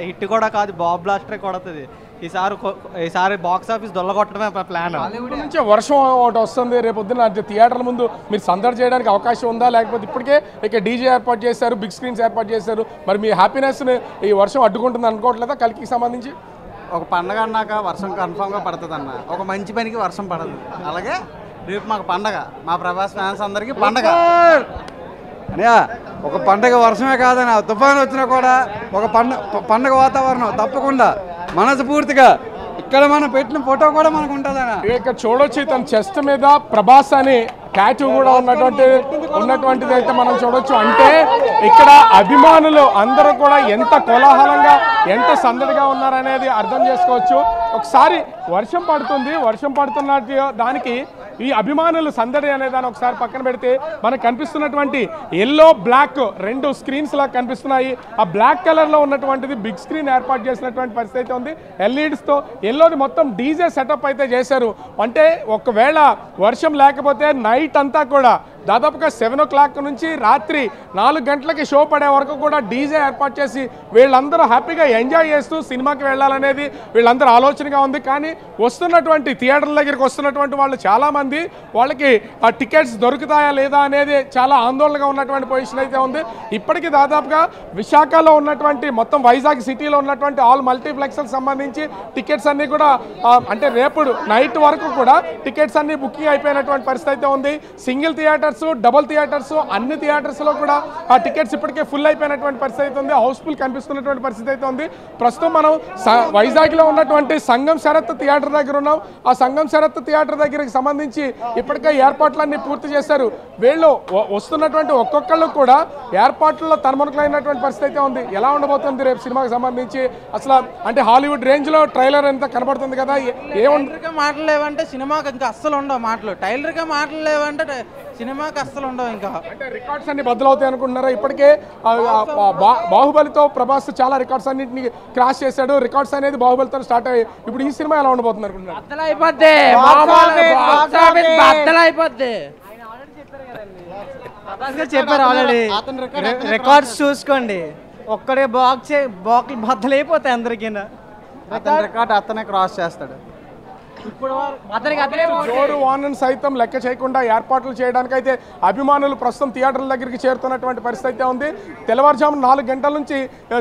హిట్ కూడా కాదు, బాబ్ బ్లాస్టరే కొడుతుంది. ఈసారి బాక్స్ ఆఫీస్ దొల్లగొట్టడమే ప్లాన్. నుంచి వర్షం ఒకటి వస్తుంది, రేపు పొద్దున్న థియేటర్ల ముందు మీరు సందడి చేయడానికి అవకాశం ఉందా? లేకపోతే ఇప్పటికే ఇక డీజే ఏర్పాటు చేశారు, బిగ్ స్క్రీన్స్ ఏర్పాటు చేశారు, మరి మీ హ్యాపీనెస్ని ఈ వర్షం అడ్డుకుంటుంది అనుకోవట్లేదా కల్కికి సంబంధించి? ఒక పండగ అన్నాక వర్షం కన్ఫామ్గా పడుతుంది అన్న. ఒక మంచి పనికి వర్షం పడదు. అలాగే రేపు మాకు పండగ, మా ప్రభాస్ ఫ్యాన్స్ అందరికీ పండగ. అనియా ఒక పండగ వర్షమే కాదని తుఫాను వచ్చినా కూడా ఒక పండగ వాతావరణం తప్పకుండా మనస్ఫూర్తిగా ఇక్కడ మనం పెట్టిన ఫోటో కూడా మనకు ఉంటుందన్న. ఇక్కడ చూడొచ్చు తన చెస్ట్ మీద ప్రభాస్ అని టాటూ కూడా ఉన్నటువంటిది అయితే మనం చూడొచ్చు. అంటే ఇక్కడ అభిమానులు అందరూ కూడా ఎంత కోలాహలంగా, ఎంత సందడిగా ఉన్నారనేది అర్థం చేసుకోవచ్చు. ఒకసారి వర్షం పడుతున్న దానికి ఈ అభిమానులు సందడి అనే దాన్ని ఒకసారి పక్కన పెడితే మనకు కనిపిస్తున్నటువంటి ఎల్లో, బ్లాక్ 2 స్క్రీన్స్ లాగా కనిపిస్తున్నాయి. ఆ బ్లాక్ కలర్లో ఉన్నటువంటిది బిగ్ స్క్రీన్ ఏర్పాటు చేసినటువంటి పరిస్థితి అయితే ఉంది. ఎల్ఈడీస్తో ఎల్లోది మొత్తం డీజే సెటప్ అయితే చేశారు. అంటే ఒకవేళ వర్షం లేకపోతే నైట్ అంతా కూడా దాదాపుగా 7 o'clock నుంచి రాత్రి 4 గంటలకి షో పడే వరకు కూడా డీజే ఏర్పాటు చేసి వీళ్ళందరూ హ్యాపీగా ఎంజాయ్ చేస్తూ సినిమాకి వెళ్ళాలనేది వీళ్ళందరూ ఆలోచనగా ఉంది. కానీ వస్తున్నటువంటి థియేటర్ల దగ్గరికి వస్తున్నటువంటి వాళ్ళు చాలామంది వాళ్ళకి ఆ టికెట్స్ దొరుకుతాయా లేదా అనేది చాలా ఆందోళనగా ఉన్నటువంటి పొజిషన్ అయితే ఉంది. ఇప్పటికీ దాదాపుగా విశాఖలో ఉన్నటువంటి మొత్తం వైజాగ్ సిటీలో ఉన్నటువంటి ఆల్ మల్టీప్లెక్స్లకు సంబంధించి టికెట్స్ అన్నీ కూడా అంటే రేపు నైట్ వరకు కూడా టికెట్స్ అన్నీ బుకింగ్ అయిపోయినటువంటి పరిస్థితి అయితే ఉంది. సింగిల్ థియేటర్స్, డబుల్ థియేటర్స్ అన్ని థియేటర్స్లో కూడా ఆ టికెట్స్ ఇప్పటికే ఫుల్ అయిపోయినటువంటి పరిస్థితి అయితే ఉంది. హౌస్ఫుల్ కనిపిస్తున్నటువంటి పరిస్థితి అయితే ఉంది. ప్రస్తుతం మనం వైజాగ్లో ఉన్నటువంటి సంగం శరత్ థియేటర్ దగ్గర ఉన్నాం. ఆ సంగం శరత్ థియేటర్ దగ్గరికి సంబంధించి ఇప్పటికే ఏర్పాట్లన్నీ పూర్తి చేశారు. వీళ్ళు వస్తున్నటువంటి ఒక్కొక్కళ్ళు కూడా ఏర్పాట్లలో తన్మనుకులైనటువంటి పరిస్థితి అయితే ఉంది. ఎలా ఉండబోతుంది రేపు సినిమాకి సంబంధించి? అసలు అంటే హాలీవుడ్ రేంజ్లో ట్రైలర్ ఎంత కనబడుతుంది కదా, ఏమంటే మాటలు లేవంటే సినిమాకి ఇంకా అస్సలు ఉండవు మాటలు. టైలర్గా మాటలు లేవంటే సినిమాకి అస్సలు ఉండవు. ఇంకా అంటే రికార్డ్స్ అన్ని బదులవుతాయి అనుకుంటున్నారా? ఇప్పటికే బాహుబలితో ప్రభాస్ చాలా రికార్డ్స్ అన్నింటినీ క్రాస్ చేశాడు. రికార్డ్స్ అనేది బాహుబలితో స్టార్ట్ అయ్యి ఇప్పుడు ఈ సినిమా ఎలా ఉండబోతుంది అనుకుంటున్నారు? చెప్పారు ఆల్రెడీ. రికార్డ్స్ చూసుకోండి, ఒక్కడే బాక్లు బద్దలైపోతాయి అందరికీ. అతని రికార్డ్ అతనే క్రాస్ చేస్తాడు. జోరు వానను సైతం లెక్క చేయకుండా ఏర్పాట్లు చేయడానికైతే అభిమానులు ప్రస్తుతం థియేటర్ల దగ్గరికి చేరుతున్నటువంటి పరిస్థితి అయితే ఉంది. తెల్లవారుజాము 4 గంటల నుంచి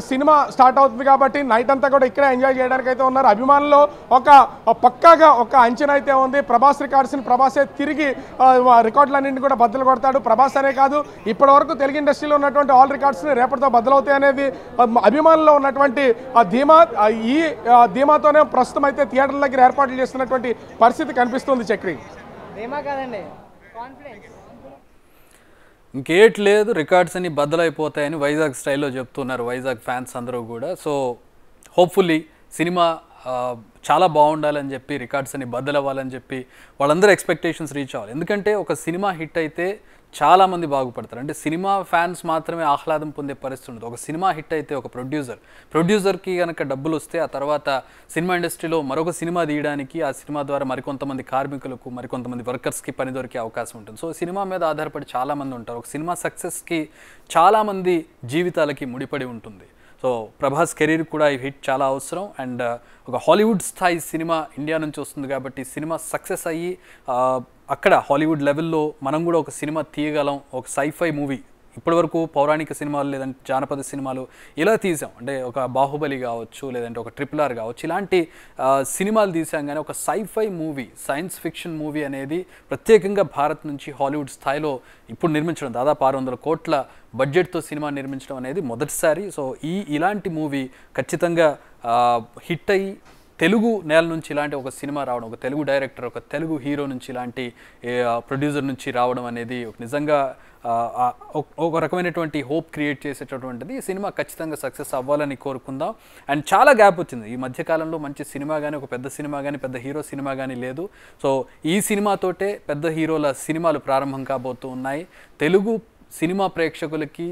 సినిమా స్టార్ట్ అవుతుంది కాబట్టి నైట్ అంతా కూడా ఇక్కడే ఎంజాయ్ చేయడానికి అయితే ఉన్నారు. అభిమానులు పక్కాగా ఒక అంచనా అయితే ఉంది. ప్రభాస్ రికార్డ్స్ని ప్రభాసే తిరిగి రికార్డులన్నింటినీ కూడా బద్దలు కొడతాడు. ప్రభాస్ అనే కాదు, ఇప్పటి వరకు తెలుగు ఇండస్ట్రీలో ఉన్నటువంటి ఆల్ రికార్డ్స్ని రేపటితో బద్దలవుతాయి అనేది అభిమానుల్లో ఉన్నటువంటి ధీమా. ఈ ధీమాతోనే ప్రస్తుతం అయితే థియేటర్ల దగ్గర ఏర్పాట్లు చేస్తున్నటువంటి పరిస్థితి కనిపిస్తుంది. చక్రి ఇంకేట్ లేదు, రికార్డ్స్ అన్ని బద్దలైపోతాయని వైజాగ్ స్టైల్లో చెప్తున్నారు వైజాగ్ ఫ్యాన్స్ అందరూ కూడా. సో హోప్ఫుల్లీ సినిమా చాలా బాగుండాలని చెప్పి, రికార్డ్స్ అన్ని బద్దలవ్వాలని చెప్పి వాళ్ళందరూ ఎక్స్పెక్టేషన్స్ రీచ్ అవ్వాలి. ఎందుకంటే ఒక సినిమా హిట్ అయితే చాలామంది బాగుపడతారు. అంటే సినిమా ఫ్యాన్స్ మాత్రమే ఆహ్లాదం పొందే పరిస్థితి ఉంటుంది. ఒక సినిమా హిట్ అయితే ఒక ప్రొడ్యూసర్కి కనుక డబ్బులు వస్తే ఆ తర్వాత సినిమా ఇండస్ట్రీలో మరొక సినిమా తీయడానికి, ఆ సినిమా ద్వారా మరికొంతమంది కార్మికులకు, మరికొంతమంది వర్కర్స్కి పని దొరికే అవకాశం ఉంటుంది. సో సినిమా మీద ఆధారపడి చాలామంది ఉంటారు. ఒక సినిమా సక్సెస్కి చాలామంది జీవితాలకి ముడిపడి ఉంటుంది. సో ప్రభాస్ కెరీర్ కూడా ఈ హిట్ చాలా అవసరం. అండ్ ఒక హాలీవుడ్ స్థాయి సినిమా ఇండియా నుంచి వస్తుంది కాబట్టి సినిమా సక్సెస్ అయ్యి అక్కడ హాలీవుడ్ లెవెల్లో మనం కూడా ఒక సినిమా తీయగలం. ఒక సైఫై మూవీ, ఇప్పటివరకు పౌరాణిక సినిమాలు లేదంటే జానపద సినిమాలు ఇలా తీసాం. అంటే ఒక బాహుబలి కావచ్చు, లేదంటే ఒక RRR కావచ్చు, ఇలాంటి సినిమాలు తీసాం. కానీ ఒక sci-fi movie, science fiction movie అనేది ప్రత్యేకంగా భారత్ నుంచి హాలీవుడ్ స్థాయిలో ఇప్పుడు నిర్మించడం, దాదాపు 600 కోట్ల బడ్జెట్తో సినిమా నిర్మించడం అనేది మొదటిసారి. సో ఇలాంటి మూవీ ఖచ్చితంగా హిట్ అయ్యి తెలుగు నేల నుంచి ఇలాంటి ఒక సినిమా రావడం, ఒక తెలుగు డైరెక్టర్, ఒక తెలుగు హీరో నుంచి ఇలాంటి ప్రొడ్యూసర్ నుంచి రావడం అనేది నిజంగా ఒక రకమైనటువంటి హోప్ క్రియేట్ చేసేటటువంటిది. ఈ సినిమా ఖచ్చితంగా సక్సెస్ అవ్వాలని కోరుకుందాం. అండ్ చాలా గ్యాప్ వచ్చింది ఈ మధ్యకాలంలో. మంచి సినిమా కానీ, ఒక పెద్ద సినిమా కానీ, పెద్ద హీరో సినిమా కానీ లేదు. సో ఈ సినిమాతోటే పెద్ద హీరోల సినిమాలు ప్రారంభం కాబోతూ ఉన్నాయి. తెలుగు సినిమా ప్రేక్షకులకి,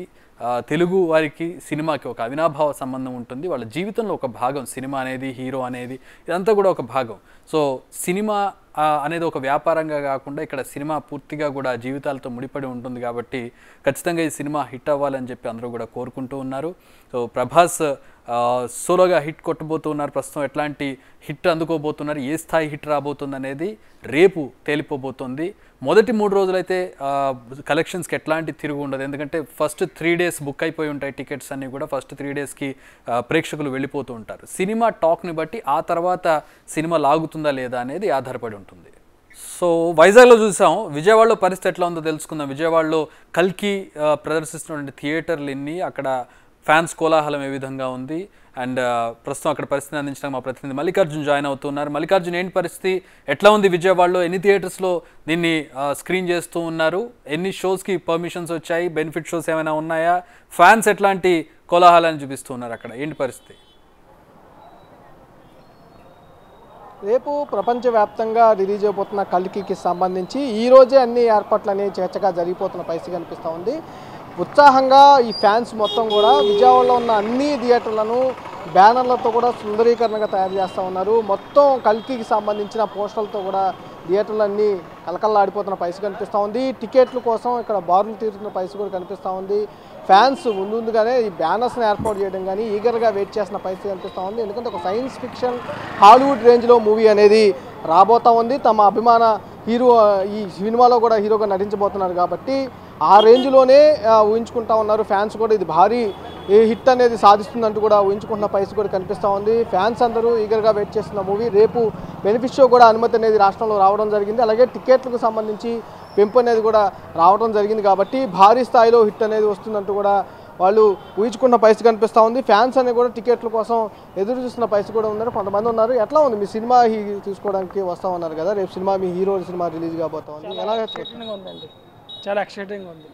తెలుగు వారికి సినిమాకి ఒక అవినాభావ సంబంధం ఉంటుంది. వాళ్ళ జీవితంలో ఒక భాగం సినిమా అనేది, హీరో అనేది, ఇదంతా కూడా ఒక భాగం. సో సినిమా అనేది ఒక వ్యాపారంగా కాకుండా ఇక్కడ సినిమా పూర్తిగా కూడా జీవితాలతో ముడిపడి ఉంటుంది కాబట్టి ఖచ్చితంగా ఈ సినిమా హిట్ అవ్వాలని చెప్పి అందరూ కూడా కోరుకుంటూ ఉన్నారు. సో ప్రభాస్ సోలోగా హిట్ కొట్టబోతున్నారు. ప్రస్తుతం ఎట్లాంటి హిట్ అందుకోబోతున్నారు, ఏ స్థాయి హిట్ రాబోతుంది అనేది రేపు తేలిపోబోతుంది. మొదటి 3 రోజులైతే కలెక్షన్స్కి ఎట్లాంటి తిరుగు ఉండదు. ఎందుకంటే ఫస్ట్ 3 days బుక్ అయిపోయి ఉంటాయి టికెట్స్ అన్నీ కూడా. ఫస్ట్ 3 daysకి ప్రేక్షకులు వెళ్ళిపోతూ ఉంటారు. సినిమా టాక్ని బట్టి ఆ తర్వాత సినిమా లాగుతుందా లేదా అనేది ఆధారపడి ఉంటుంది. సో వైజాగ్లో చూసాం, విజయవాడలో పరిస్థితి ఎట్లా ఉందో తెలుసుకుందాం. విజయవాడలో కల్కి ప్రదర్శిస్తున్నటువంటి థియేటర్లు ఎన్ని, అక్కడ ఫ్యాన్స్ కోలాహలం ఏ విధంగా ఉంది, అండ్ ప్రస్తుతం అక్కడ పరిస్థితిని అందించడానికి మా ప్రతినిధి మల్లికార్జున్ జాయిన్ అవుతున్నారు. మల్లికార్జున్, ఏంటి పరిస్థితి, ఎట్లా ఉంది విజయవాడలో, ఎన్ని థియేటర్స్లో దీన్ని స్క్రీన్ చేస్తూ ఉన్నారు, ఎన్ని షోస్కి పర్మిషన్స్ వచ్చాయి, బెనిఫిట్ షోస్ ఏమైనా ఉన్నాయా, ఫ్యాన్స్ ఎట్లాంటి కోలాహలాన్ని చూపిస్తున్నారు అక్కడ, ఏంటి పరిస్థితి? రేపు ప్రపంచవ్యాప్తంగా రిలీజ్ అయిపోతున్న కల్కికి సంబంధించి ఈరోజే అన్ని ఏర్పాట్లు అనేవి చర్చగా జరిగిపోతున్న పరిస్థితి కనిపిస్తూ ఉంది. ఉత్సాహంగా ఈ ఫ్యాన్స్ మొత్తం కూడా విజయవాడలో ఉన్న అన్ని థియేటర్లను బ్యానర్లతో కూడా సుందరీకరణగా తయారు చేస్తూ ఉన్నారు. మొత్తం కల్కికి సంబంధించిన పోస్టర్లతో కూడా థియేటర్లన్నీ కలకల్లాడిపోతున్న పరిస్థితి కనిపిస్తూ ఉంది. టికెట్ల కోసం ఇక్కడ బారులు తీరుతున్న పరిస్థితి కూడా కనిపిస్తూ ఉంది. ఫ్యాన్స్ ముందుగానే ఈ బ్యానర్స్ని ఏర్పాటు చేయడం కానీ ఈగర్గా వెయిట్ చేసిన పరిస్థితి కనిపిస్తూ ఉంది. ఎందుకంటే ఒక సైన్స్ ఫిక్షన్ హాలీవుడ్ రేంజ్లో మూవీ అనేది రాబోతూ ఉంది. తమ అభిమాన హీరో ఈ సినిమాలో కూడా హీరోగా నటించబోతున్నారు కాబట్టి ఆ రేంజ్లోనే ఊహించుకుంటా ఉన్నారు. ఫ్యాన్స్ కూడా ఇది భారీ హిట్ అనేది సాధిస్తుందంటూ కూడా ఊహించుకుంటున్న పరిస్థితి కూడా కనిపిస్తూ ఉంది. ఫ్యాన్స్ అందరూ ఈగర్గా వెయిట్ చేస్తున్న మూవీ. రేపు బెనిఫిట్ షో కూడా అనుమతి అనేది రాష్ట్రంలో రావడం జరిగింది. అలాగే టికెట్లకు సంబంధించి పెంపు అనేది కూడా రావడం జరిగింది కాబట్టి భారీ స్థాయిలో హిట్ అనేది వస్తుందంటూ కూడా వాళ్ళు ఊహించుకున్న పరిస్థితి కనిపిస్తూ ఉంది. ఫ్యాన్స్ అనేది కూడా టికెట్ల కోసం ఎదురు చూస్తున్న పరిస్థితి కూడా ఉన్నారు. కొంతమంది ఉన్నారు. ఎట్లా ఉంది మీ సినిమా తీసుకోవడానికి వస్తూ ఉన్నారు కదా, రేపు సినిమా మీ హీరో సినిమా రిలీజ్ కాబోతా ఉంది, ఎలా ఉందండి? చాలా ఎక్సైటింగ్ ఉంది.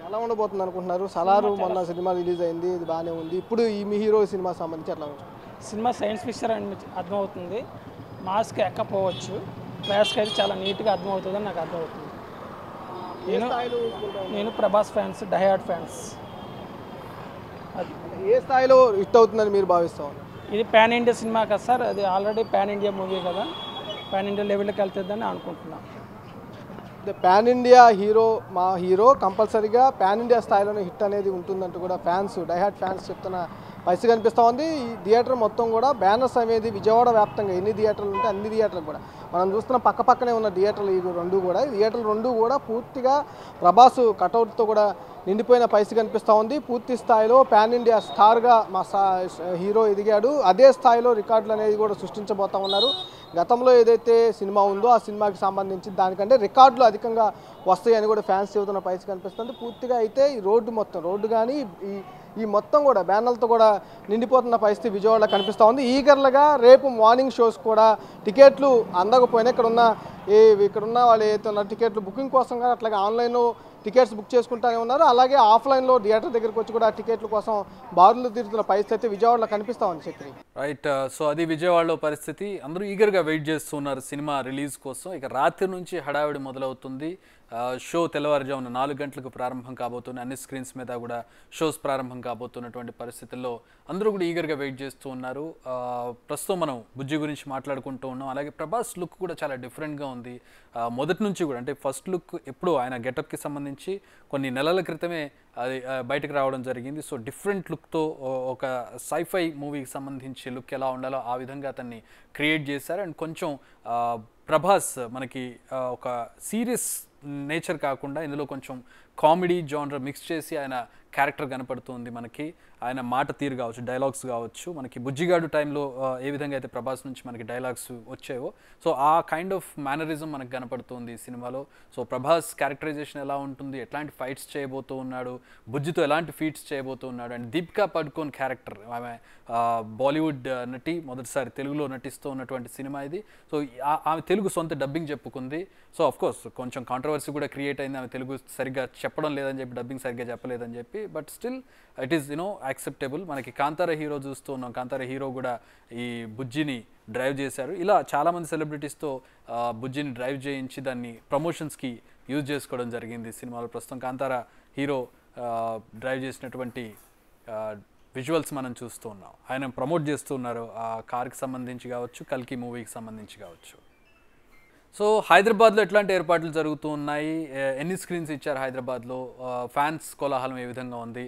ఎలా ఉండబోతుంది అనుకుంటున్నారు? సలారు మొన్న సినిమా రిలీజ్ అయింది, ఇది బాగానే ఉంది. ఇప్పుడు ఈ మీ హీరో సినిమా సంబంధించి ఎట్లా ఉంది? సినిమా సైన్స్ ఫిక్షన్ అని అర్థమవుతుంది. మాస్క్ ఎక్కపోవచ్చు, క్లాస్కి అయితే చాలా నీట్గా అర్థమవుతుందని నాకు అర్థమవుతుంది. నేను ప్రభాస్ ఫ్యాన్స్, డైహార్డ్ ఫ్యాన్స్. ఏ స్థాయిలో హిట్ అవుతుందని మీరు భావిస్తాం? ఇది పాన్ ఇండియా సినిమా కదా సార్, అది ఆల్రెడీ పాన్ ఇండియా మూవీ కదా, పాన్ ఇండియా లెవెల్కి వెళ్తుందని అనుకుంటున్నాను. పాన్ ఇండియా హీరో, మా హీరో కంపల్సరీగా పాన్ ఇండియా స్థాయిలోనే హిట్ అనేది ఉంటుందంటూ కూడా ఫ్యాన్స్, డైహార్డ్ ఫ్యాన్స్ చెప్తున్న పరిస్థితి కనిపిస్తూ ఉంది. ఈ థియేటర్ మొత్తం కూడా బ్యానర్స్ అనేది విజయవాడ వ్యాప్తంగా ఎన్ని థియేటర్లు ఉంటే అన్ని థియేటర్లు కూడా మనం చూస్తున్న పక్కనే ఉన్న థియేటర్లు ఈ థియేటర్లు రెండు కూడా పూర్తిగా ప్రభాస్ కటౌట్తో కూడా నిండిపోయిన పరిస్థితి కనిపిస్తూ ఉంది. పూర్తి స్థాయిలో పాన్ ఇండియా స్టార్గా మా హీరో ఎదిగాడు. అదే స్థాయిలో రికార్డులు అనేది కూడా సృష్టించబోతా ఉన్నారు. గతంలో ఏదైతే సినిమా ఉందో ఆ సినిమాకి సంబంధించి దానికంటే రికార్డులు అధికంగా వస్తాయని కూడా ఫ్యాన్స్ చెబుతున్న పరిస్థితి కనిపిస్తుంది. పూర్తిగా అయితే ఈ రోడ్డు కానీ ఈ మొత్తం కూడా బ్యానర్లతో కూడా నిండిపోతున్న పరిస్థితి విజయవాడలో కనిపిస్తూ ఉంది. ఈగర్లుగా రేపు మార్నింగ్ షోస్ కూడా టికెట్లు అందకపోయినా ఇక్కడున్న వాళ్ళు ఏదైతే ఉన్న టికెట్లు బుకింగ్ కోసం కానీ అట్లాగే ఆన్లైన్లో టికెట్స్ బుక్ చేసుకుంటూనే ఉన్నారు. అలాగే ఆఫ్లైన్లో థియేటర్ దగ్గరికి వచ్చి కూడా టికెట్ల కోసం బారులు తిరుగుతున్న పరిస్థితి విజయవాడలో కనిపిస్తూ ఉంది. చక్రి రైట్. సో అది విజయవాడలో పరిస్థితి. అందరూ ఈగర్గా వెయిట్ చేస్తున్నారు సినిమా రిలీజ్ కోసం. ఇక రాత్రి నుంచి హడావిడి మొదలవుతుంది. షో తెల్లవారుజామున 4 గంటలకు ప్రారంభం కాబోతున్న అన్ని స్క్రీన్స్ మీద కూడా షోస్ ప్రారంభం కాబోతున్నటువంటి పరిస్థితుల్లో అందరూ కూడా ఈగర్గా వెయిట్ చేస్తూ ఉన్నారు. ప్రస్తుతం మనం బుజ్జి గురించి మాట్లాడుకుంటూ ఉన్నాం. అలాగే ప్రభాస్ లుక్ కూడా చాలా డిఫరెంట్గా ఉంది. మొదటి నుంచి కూడా అంటే ఫస్ట్ లుక్ ఎప్పుడు ఆయన గెటప్కి సంబంధించి కొన్ని నెలల క్రితమే అది బయటకు రావడం జరిగింది. సో డిఫరెంట్ లుక్తో ఒక సైఫై మూవీకి సంబంధించి లుక్ ఎలా ఉండాలో ఆ విధంగా అతన్ని క్రియేట్ చేశారు. అండ్ కొంచెం ప్రభాస్ మనకి ఒక సీరియస్ నేచర్ కాకుండా ఇందులో కొంచెం కామెడీ జానర్ మిక్స్ చేసి ఆయన క్యారెక్టర్ కనపడుతుంది మనకి. ఆయన మాట తీరు కావచ్చు, డైలాగ్స్ కావచ్చు, మనకి బుజ్జిగాడు టైంలో ఏ విధంగా అయితే ప్రభాస్ నుంచి మనకి డైలాగ్స్ వచ్చాయో సో ఆ కైండ్ ఆఫ్ మేనరిజం మనకు కనపడుతుంది ఈ సినిమాలో. సో ప్రభాస్ క్యారెక్టరైజేషన్ ఎలా ఉంటుంది, ఎట్లాంటి ఫైట్స్ చేయబోతూ ఉన్నాడు, బుజ్జితో ఎలాంటి ఫీట్స్ చేయబోతూ ఉన్నాడు. అండ్ దీపికా పడుకోన్ క్యారెక్టర్, ఆమె బాలీవుడ్ నటి, మొదటిసారి తెలుగులో నటిస్తూ ఉన్నటువంటి సినిమా ఇది. సో ఆమె తెలుగు సొంత డబ్బింగ్ చెప్పుకుంది. సో అఫ్కోర్స్ కొంచెం కాంట్రవర్సీ కూడా క్రియేట్ అయింది, ఆమె తెలుగు సరిగ్గా చెప్పడం లేదని చెప్పి, డబ్బింగ్ సరిగ్గా చెప్పలేదని చెప్పి. But still it is acceptable. మనకి కాంతార హీరో చూస్తూ ఉన్నాం. కాంతార హీరో కూడా ఈ బుజ్జిని డ్రైవ్ చేశారు. ఇలా చాలామంది సెలబ్రిటీస్తో బుజ్జిని డ్రైవ్ చేయించి దాన్ని ప్రమోషన్స్కి యూజ్ చేసుకోవడం జరిగింది సినిమాలో. ప్రస్తుతం కాంతార హీరో డ్రైవ్ చేసినటువంటి విజువల్స్ మనం చూస్తూ ఉన్నాం. ఆయన ప్రమోట్ చేస్తూ ఉన్నారు ఆ కార్కి సంబంధించి కావచ్చు, కల్కి మూవీకి సంబంధించి కావచ్చు. సో హైదరాబాద్లో ఎట్లాంటి ఏర్పాట్లు జరుగుతూ ఉన్నాయి, ఎన్ని స్క్రీన్స్ ఇచ్చారు హైదరాబాద్లో, ఫ్యాన్స్ కోలాహలం ఏ విధంగా ఉంది,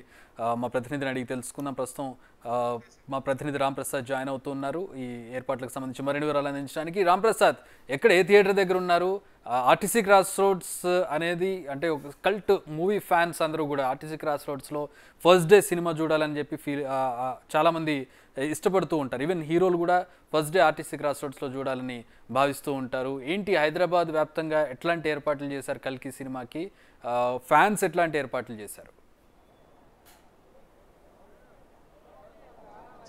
మా ప్రతినిధిని అడిగి తెలుసుకుందాం. ప్రస్తుతం మా ప్రతినిధి రాంప్రసాద్ జాయిన్ అవుతున్నారు ఈ ఏర్పాట్లకు సంబంధించి మరిన్ని వివరాలు అందించడానికి. రాంప్రసాద్, ఎక్కడ ఏ థియేటర్ దగ్గర ఉన్నారు? ఆర్టీసీ క్రాస్ రోడ్స్ అనేది అంటే ఒక కల్ట్ మూవీ ఫ్యాన్స్ అందరూ కూడా ఆర్టీసీ క్రాస్ రోడ్స్లో ఫస్ట్ డే సినిమా చూడాలని చెప్పి చాలామంది ఇష్టపడుతూ ఉంటారు. ఈవెన్ హీరోలు కూడా ఫస్ట్ డే ఆర్టీసీ క్రాస్ రోడ్స్లో చూడాలని భావిస్తూ ఉంటారు. ఏంటి హైదరాబాద్ వ్యాప్తంగా ఎట్లాంటి ఏర్పాట్లు చేశారు కల్కి సినిమాకి, ఫ్యాన్స్ ఎట్లాంటి ఏర్పాట్లు చేశారు?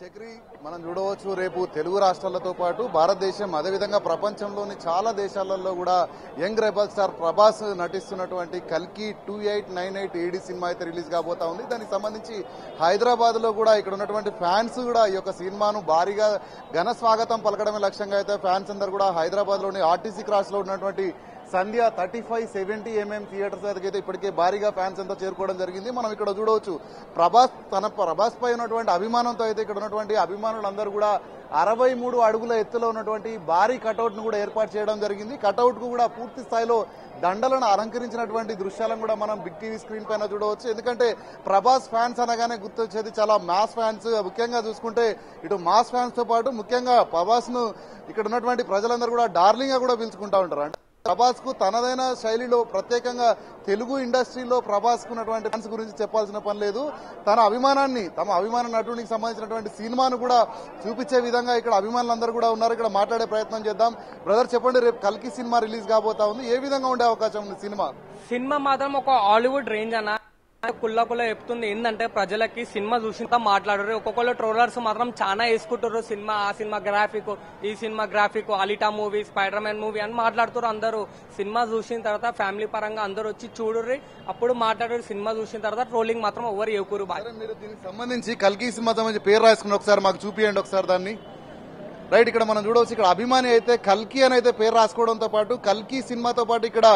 చక్రి, మనం చూడవచ్చు రేపు తెలుగు రాష్ట్రాలతో పాటు భారతదేశం అదేవిధంగా ప్రపంచంలోని చాలా దేశాలలో కూడా యంగ్ రెబల్ స్టార్ ప్రభాస్ నటిస్తున్నటువంటి కల్కి 2898 AD సినిమా అయితే రిలీజ్ కాబోతా ఉంది. దానికి సంబంధించి హైదరాబాద్ లో కూడా ఇక్కడ ఉన్నటువంటి ఫ్యాన్స్ కూడా ఈ యొక్క సినిమాను భారీగా ఘన స్వాగతం పలకడమే లక్ష్యంగా అయితే ఫ్యాన్స్ అందరూ కూడా హైదరాబాద్ లోని ఆర్టీసీ క్రాస్ లో ఉన్నటువంటి సంధ్య 3570 mm థియేటర్స్ అయితే ఇప్పటికే భారీగా ఫ్యాన్స్ అంతా చేరుకోవడం జరిగింది. మనం ఇక్కడ చూడవచ్చు ప్రభాస్ పై ఉన్నటువంటి అభిమానంతో అయితే ఇక్కడ ఉన్నటువంటి అభిమానులందరూ కూడా 63 అడుగుల ఎత్తులో ఉన్నటువంటి భారీ కటౌట్ ను కూడా ఏర్పాటు చేయడం జరిగింది. కటౌట్ కు కూడా పూర్తి స్థాయిలో దండలను అలంకరించినటువంటి దృశ్యాలను కూడా మనం బిగ్ టీవీ స్క్రీన్ పైన చూడవచ్చు. ఎందుకంటే ప్రభాస్ ఫ్యాన్స్ అనగానే గుర్తొచ్చేది చాలా మాస్ ఫ్యాన్స్. ముఖ్యంగా చూసుకుంటే ఇటు మాస్ ఫ్యాన్స్ తో పాటు ముఖ్యంగా ప్రభాస్ ను ఇక్కడ ఉన్నటువంటి ప్రజలందరూ కూడా డార్లింగ్ గా కూడా పిలుచుకుంటా ఉంటారు. అంటే ప్రభాస్ కు తనదైన శైలిలో ప్రత్యేకంగా తెలుగు ఇండస్ట్రీలో ప్రభాస్ కు ఉన్నటువంటి ఫ్యాన్స్ గురించి చెప్పాల్సిన పని లేదు. తమ అభిమాన నటునికి సంబంధించినటువంటి సినిమాను కూడా చూపించే విధంగా ఇక్కడ అభిమానులందరూ కూడా ఉన్నారు. ఇక్కడ మాట్లాడే ప్రయత్నం చేద్దాం. బ్రదర్, చెప్పండి, రేపు కల్కి సినిమా రిలీజ్ కాబోతా ఉంది, ఏ విధంగా ఉండే అవకాశం ఉంది? సినిమా మాత్రం ఒక హాలీవుడ్ రేంజ్ అన్న కుల్ల చెప్తుంది. ఏంటంటే ప్రజలకి సినిమా చూసినంత మాట్లాడరు. ఒక్కొక్కరు ట్రోలర్స్ మాత్రం చాలా వేసుకుంటారు. సినిమా ఆ సినిమా గ్రాఫిక్, ఈ cinema graphic, అలిటా movie, spider man movie అని మాట్లాడుతారు. అందరూ సినిమా చూసిన తర్వాత ఫ్యామిలీ పరంగా అందరూ వచ్చి చూడరు, అప్పుడు మాట్లాడారు. సినిమా చూసిన తర్వాత ట్రోలింగ్ మాత్రం ఎవరు ఎక్కురు. మీరు దీనికి సంబంధించి కల్కి సినిమా సంబంధించి పేరు రాసుకుని ఒకసారి మాకు చూపియండి ఒకసారి దాన్ని. రైట్, ఇక్కడ మనం చూడవచ్చు, ఇక్కడ అభిమాని అయితే కల్కి అని అయితే పేరు రాసుకోవడంతో పాటు కల్కి సినిమాతో పాటు ఇక్కడ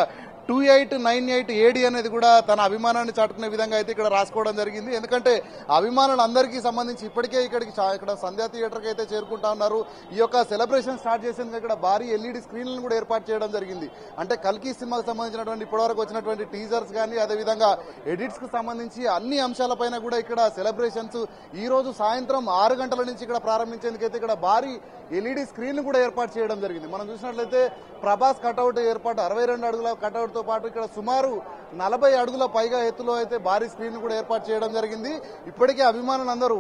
2898 AD అనేది కూడా తన అభిమానాన్ని చాటుకునే విధంగా అయితే ఇక్కడ రాసుకోవడం జరిగింది. ఎందుకంటే అభిమానులందరికీ సంబంధించి ఇప్పటికే ఇక్కడ సంధ్యా థియేటర్కి అయితే చేరుకుంటా ఉన్నారు. ఈ యొక్క సెలబ్రేషన్ స్టార్ట్ చేసేందుకు ఇక్కడ భారీ LED స్క్రీన్లను కూడా ఏర్పాటు చేయడం జరిగింది. అంటే కల్కి సినిమాకు సంబంధించినటువంటి ఇప్పటివరకు వచ్చినటువంటి టీజర్స్ కానీ అదేవిధంగా ఎడిట్స్ కు సంబంధించి అన్ని అంశాలపైన కూడా ఇక్కడ సెలబ్రేషన్స్ ఈ రోజు సాయంత్రం 6 గంటల నుంచి ఇక్కడ ప్రారంభించేందుకైతే ఇక్కడ భారీ LED స్క్రీన్ కూడా ఏర్పాటు చేయడం జరిగింది. మనం చూసినట్లయితే ప్రభాస్ కటౌట్ ఏర్పాటు 62 అడుగుల కటౌట్ తో పాటు ఇక్కడ సుమారు 40 అడుగుల పైగా ఎత్తులో అయితే భారీ స్క్రీన్ కూడా ఏర్పాటు చేయడం జరిగింది. ఇప్పటికే అభిమానులందరూ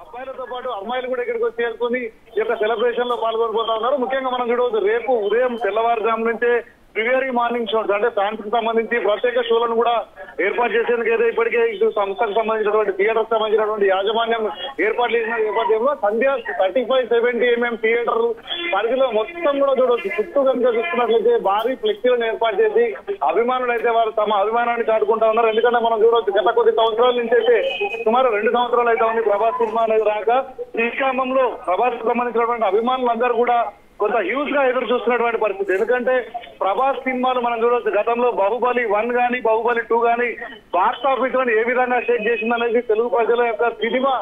అబ్బాయిలతో పాటు అమ్మాయిలు కూడా ఇక్కడికి వచ్చి చేరుకుని ఈ యొక్క సెలబ్రేషన్ లో పాల్గొనిపోతా ఉన్నారు. ముఖ్యంగా మనం చూడవచ్చు రేపు ఉదయం తెల్లవారుజాము నుంచే ప్రివియరీ మార్నింగ్ షోస్ అంటే ఫ్యాన్స్ కి సంబంధించి ప్రత్యేక షోలను కూడా ఏర్పాటు చేసేందుకు అయితే ఇప్పటికే ఇటు సంస్థకు సంబంధించినటువంటి థియేటర్ సంబంధించినటువంటి యాజమాన్యం ఏర్పాటు చేసిన నేపథ్యంలో సంధ్య 35-70 mm థియేటర్ పరిధిలో మొత్తం కూడా చూడవచ్చు. చుట్టూ కనుక చూసుకున్నట్లయితే భారీ ఫ్లెక్సీలను ఏర్పాటు చేసి అభిమానులు అయితే వారు తమ అభిమానాన్ని చాటుకుంటా ఉన్నారు. ఎందుకంటే మనం చూడవచ్చు గత కొద్ది సంవత్సరాల నుంచి అయితే సుమారు 2 సంవత్సరాలు అయితే ఉంది ప్రభాస్ సినిమా అనేది రాక. ఈ క్రమంలో ప్రభాస్ కు సంబంధించినటువంటి అభిమానులందరూ కూడా కొంత హ్యూజ్ గా ఎదురు చూస్తున్నటువంటి పరిస్థితి. ఎందుకంటే ప్రభాస్ సినిమాలు మనం చూడవచ్చు గతంలో బాహుబలి 1 కానీ బాహుబలి 2 కానీ బాక్స్ ఆఫీస్ లో ఏ విధంగా షేక్ చేసిందనేది తెలుగు ప్రజల యొక్క సినిమా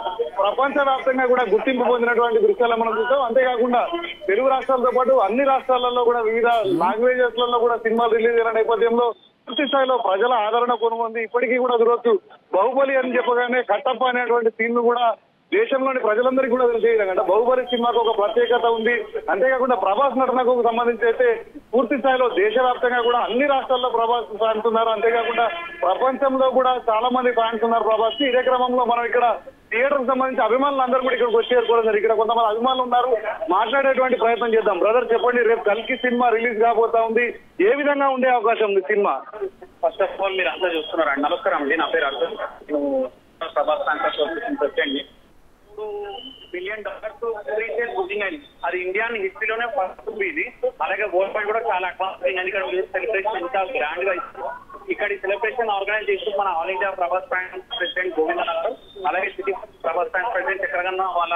ప్రపంచ వ్యాప్తంగా కూడా గుర్తింపు పొందినటువంటి దృశ్యాలు మనం చూస్తాం. అంతేకాకుండా తెలుగు రాష్ట్రాలతో పాటు అన్ని రాష్ట్రాలలో కూడా వివిధ లాంగ్వేజెస్ లలో కూడా సినిమాలు రిలీజ్ అయిన నేపథ్యంలో పూర్తి స్థాయిలో ప్రజల ఆదరణ కొనుగొంది. ఇప్పటికీ కూడా చూడవచ్చు బాహుబలి అని చెప్పగానే కట్టప్ప అనేటువంటి సీన్ కూడా దేశంలోని ప్రజలందరికీ కూడా తెలియజేయడం బాహుబలి సినిమాకు ఒక ప్రత్యేకత ఉంది. అంతేకాకుండా ప్రభాస్ నటనకు సంబంధించి అయితే పూర్తి స్థాయిలో దేశవ్యాప్తంగా కూడా అన్ని రాష్ట్రాల్లో ప్రభాస్ ఫ్యాన్స్ ఉన్నారు. అంతేకాకుండా ప్రపంచంలో కూడా చాలా మంది ఫ్యాన్స్ ఉన్నారు ప్రభాస్ కి. ఇదే క్రమంలో మనం ఇక్కడ థియేటర్ కు సంబంధించి అభిమానులు అందరూ కూడా ఇక్కడికి వచ్చి చేరుకోవడం. ఇక్కడ కొంతమంది అభిమానులు ఉన్నారు, మాట్లాడేటువంటి ప్రయత్నం చేద్దాం. బ్రదర్ చెప్పండి, రేపు కల్కి సినిమా రిలీజ్ కాబోతా ఉంది, ఏ విధంగా ఉండే అవకాశం ఉంది సినిమా? ఫస్ట్ ఆఫ్ ఆల్ మీరు అంతా చూస్తున్నారండి. నమస్కారం అండి, నా పేరు Arjun. Prabhas fans association president. $2 billion pre sale booking అయింది. అది ఇండియన్ హిస్టరీలోనే ఫస్ట్ ఇది. అలాగే వరల్డ్ వైడ్ కూడా చాలా అడ్వాన్స్ అయింది. ఇక్కడ సెలబ్రేషన్ ఇంకా గ్రాండ్ గా ఇస్తారు. ఇక్కడ ఈ సెలబ్రేషన్ ఆర్గనైజ్ చేస్తూ మన all India Prabhas fans president Govind గారు, అలాగే సిటీ ప్రభాస్ ఫ్యాన్స్ ప్రెసిడెంట్ చక్రగన్న వాళ్ళ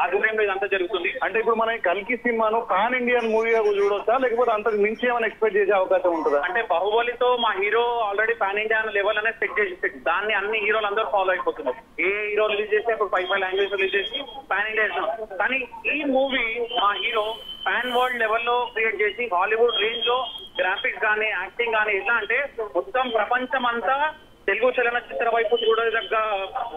ఆధ్వర్యంలో ఇదంతా జరుగుతుంది. అంటే ఇప్పుడు మనం కల్కి సినిమాను పాన్ ఇండియన్ మూవీగా చూడొచ్చా, లేకపోతే అంతకు మించి ఏమైనా ఎక్స్పెక్ట్ చేసే అవకాశం ఉంటుందా? అంటే బాహుబలితో మా hero already pan India level అనేది సెట్ చేసి దాన్ని అన్ని హీరోలు అందరూ ఫాలో అయిపోతున్నారు. ఏ హీరో రిలీజ్ చేస్తే ఇప్పుడు 5 లాంగ్వేజ్ రిలీజ్ చేసి పాన్ ఇండియా ఇస్తాం. కానీ ఈ మూవీ మా హీరో పాన్ వరల్డ్ లెవెల్లో క్రియేట్ చేసి హాలీవుడ్ రేంజ్ లో గ్రాఫిక్స్ కానీ యాక్టింగ్ కానీ ఎట్లా అంటే మొత్తం ప్రపంచం అంతా తెలుగు చలనచిత్ర వైపు చూడదగ్గ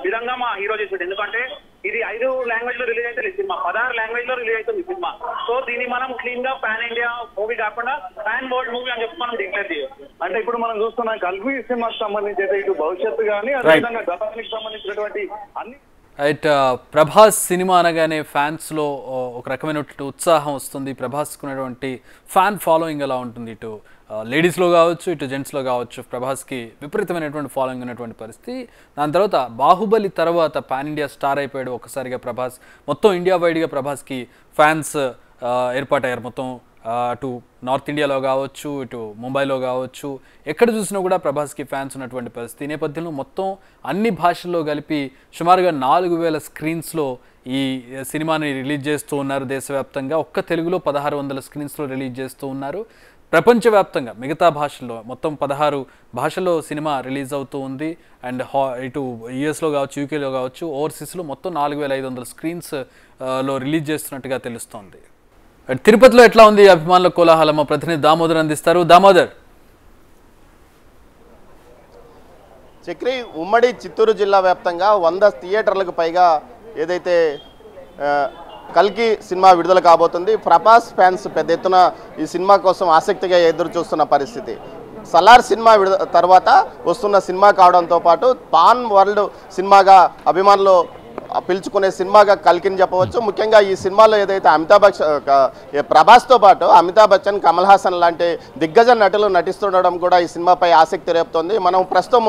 విధంగా మా హీరో చేసాడు. ఎందుకంటే ఇది 5 లాంగ్వేజ్ లో రిలీజ్ అయితే సినిమా 16 లాంగ్వేజ్ లో రిలీజ్ అవుతుంది సినిమా. సో దీన్ని మనం క్లీన్ గా పాన్ ఇండియా మూవీ కాకుండా పాన్ వరల్డ్ మూవీ అని చెప్పి మనం డిక్లేర్ చేయొచ్చు. అంటే ఇప్పుడు మనం చూస్తున్నాం కల్కి సినిమాకి సంబంధించి అయితే ఇటు భవిష్యత్తు కానీ అదేవిధంగా గతానికి సంబంధించినటువంటి అన్ని రైట్. ప్రభాస్ సినిమా అనగానే ఫ్యాన్స్లో ఒక రకమైనటువంటి ఉత్సాహం వస్తుంది. ప్రభాస్కు ఉన్నటువంటి ఫ్యాన్ ఫాలోయింగ్ ఎలా ఉంటుంది, ఇటు లేడీస్లో కావచ్చు ఇటు జెంట్స్లో కావచ్చు ప్రభాస్కి విపరీతమైనటువంటి ఫాలోయింగ్ ఉన్నటువంటి పరిస్థితి. దాని తర్వాత బాహుబలి తర్వాత పాన్ ఇండియా స్టార్ అయిపోయాడు ఒకసారిగా ప్రభాస్. మొత్తం ఇండియా వైడ్గా ప్రభాస్కి ఫ్యాన్స్ ఏర్పాటయ్యారు. మొత్తం అటు నార్త్ ఇండియాలో కావచ్చు ఇటు ముంబైలో కావచ్చు ఎక్కడ చూసినా కూడా ప్రభాస్కి ఫ్యాన్స్ ఉన్నటువంటి పరిస్థితి. ఈ నేపథ్యంలో మొత్తం అన్ని భాషల్లో కలిపి సుమారుగా 4000 స్క్రీన్స్లో ఈ సినిమాని రిలీజ్ చేస్తూ ఉన్నారు దేశవ్యాప్తంగా. ఒక్క తెలుగులో 1600 స్క్రీన్స్లో రిలీజ్ చేస్తూ ఉన్నారు. ప్రపంచవ్యాప్తంగా మిగతా భాషల్లో మొత్తం 16 భాషల్లో సినిమా రిలీజ్ అవుతూ ఉంది. అండ్ ఇటు యూఎస్లో కావచ్చు యూకేలో కావచ్చు ఓవర్సీస్లో మొత్తం 4500 స్క్రీన్స్లో రిలీజ్ చేస్తున్నట్టుగా తెలుస్తోంది. తిరుపతిలో ఎట్లా ఉంది అభిమానుల కోలాహలం? మా ప్రతినిధి దామోదర్ అందిస్తారు. దామోదర్. చక్రి, ఉమ్మడి చిత్తూరు జిల్లా వ్యాప్తంగా 100 థియేటర్లకు పైగా ఏదైతే కల్కి సినిమా విడుదల కాబోతుంది. ప్రభాస్ ఫ్యాన్స్ పెద్ద ఎత్తున ఈ సినిమా కోసం ఆసక్తిగా ఎదురు చూస్తున్న పరిస్థితి. సలార్ సినిమా తర్వాత వస్తున్న సినిమా కావడంతో పాటు పాన్ వరల్డ్ సినిమాగా అభిమానులు పిలుచుకునే సినిమాగా కల్కిని చెప్పవచ్చు. ముఖ్యంగా ఈ సినిమాలో ఏదైతే ప్రభాస్తో పాటు అమితాబ్ బచ్చన్, కమల్ హాసన్ లాంటి దిగ్గజ నటులు నటిస్తుండడం కూడా ఈ సినిమాపై ఆసక్తి రేపుతోంది. మనం ప్రస్తుతం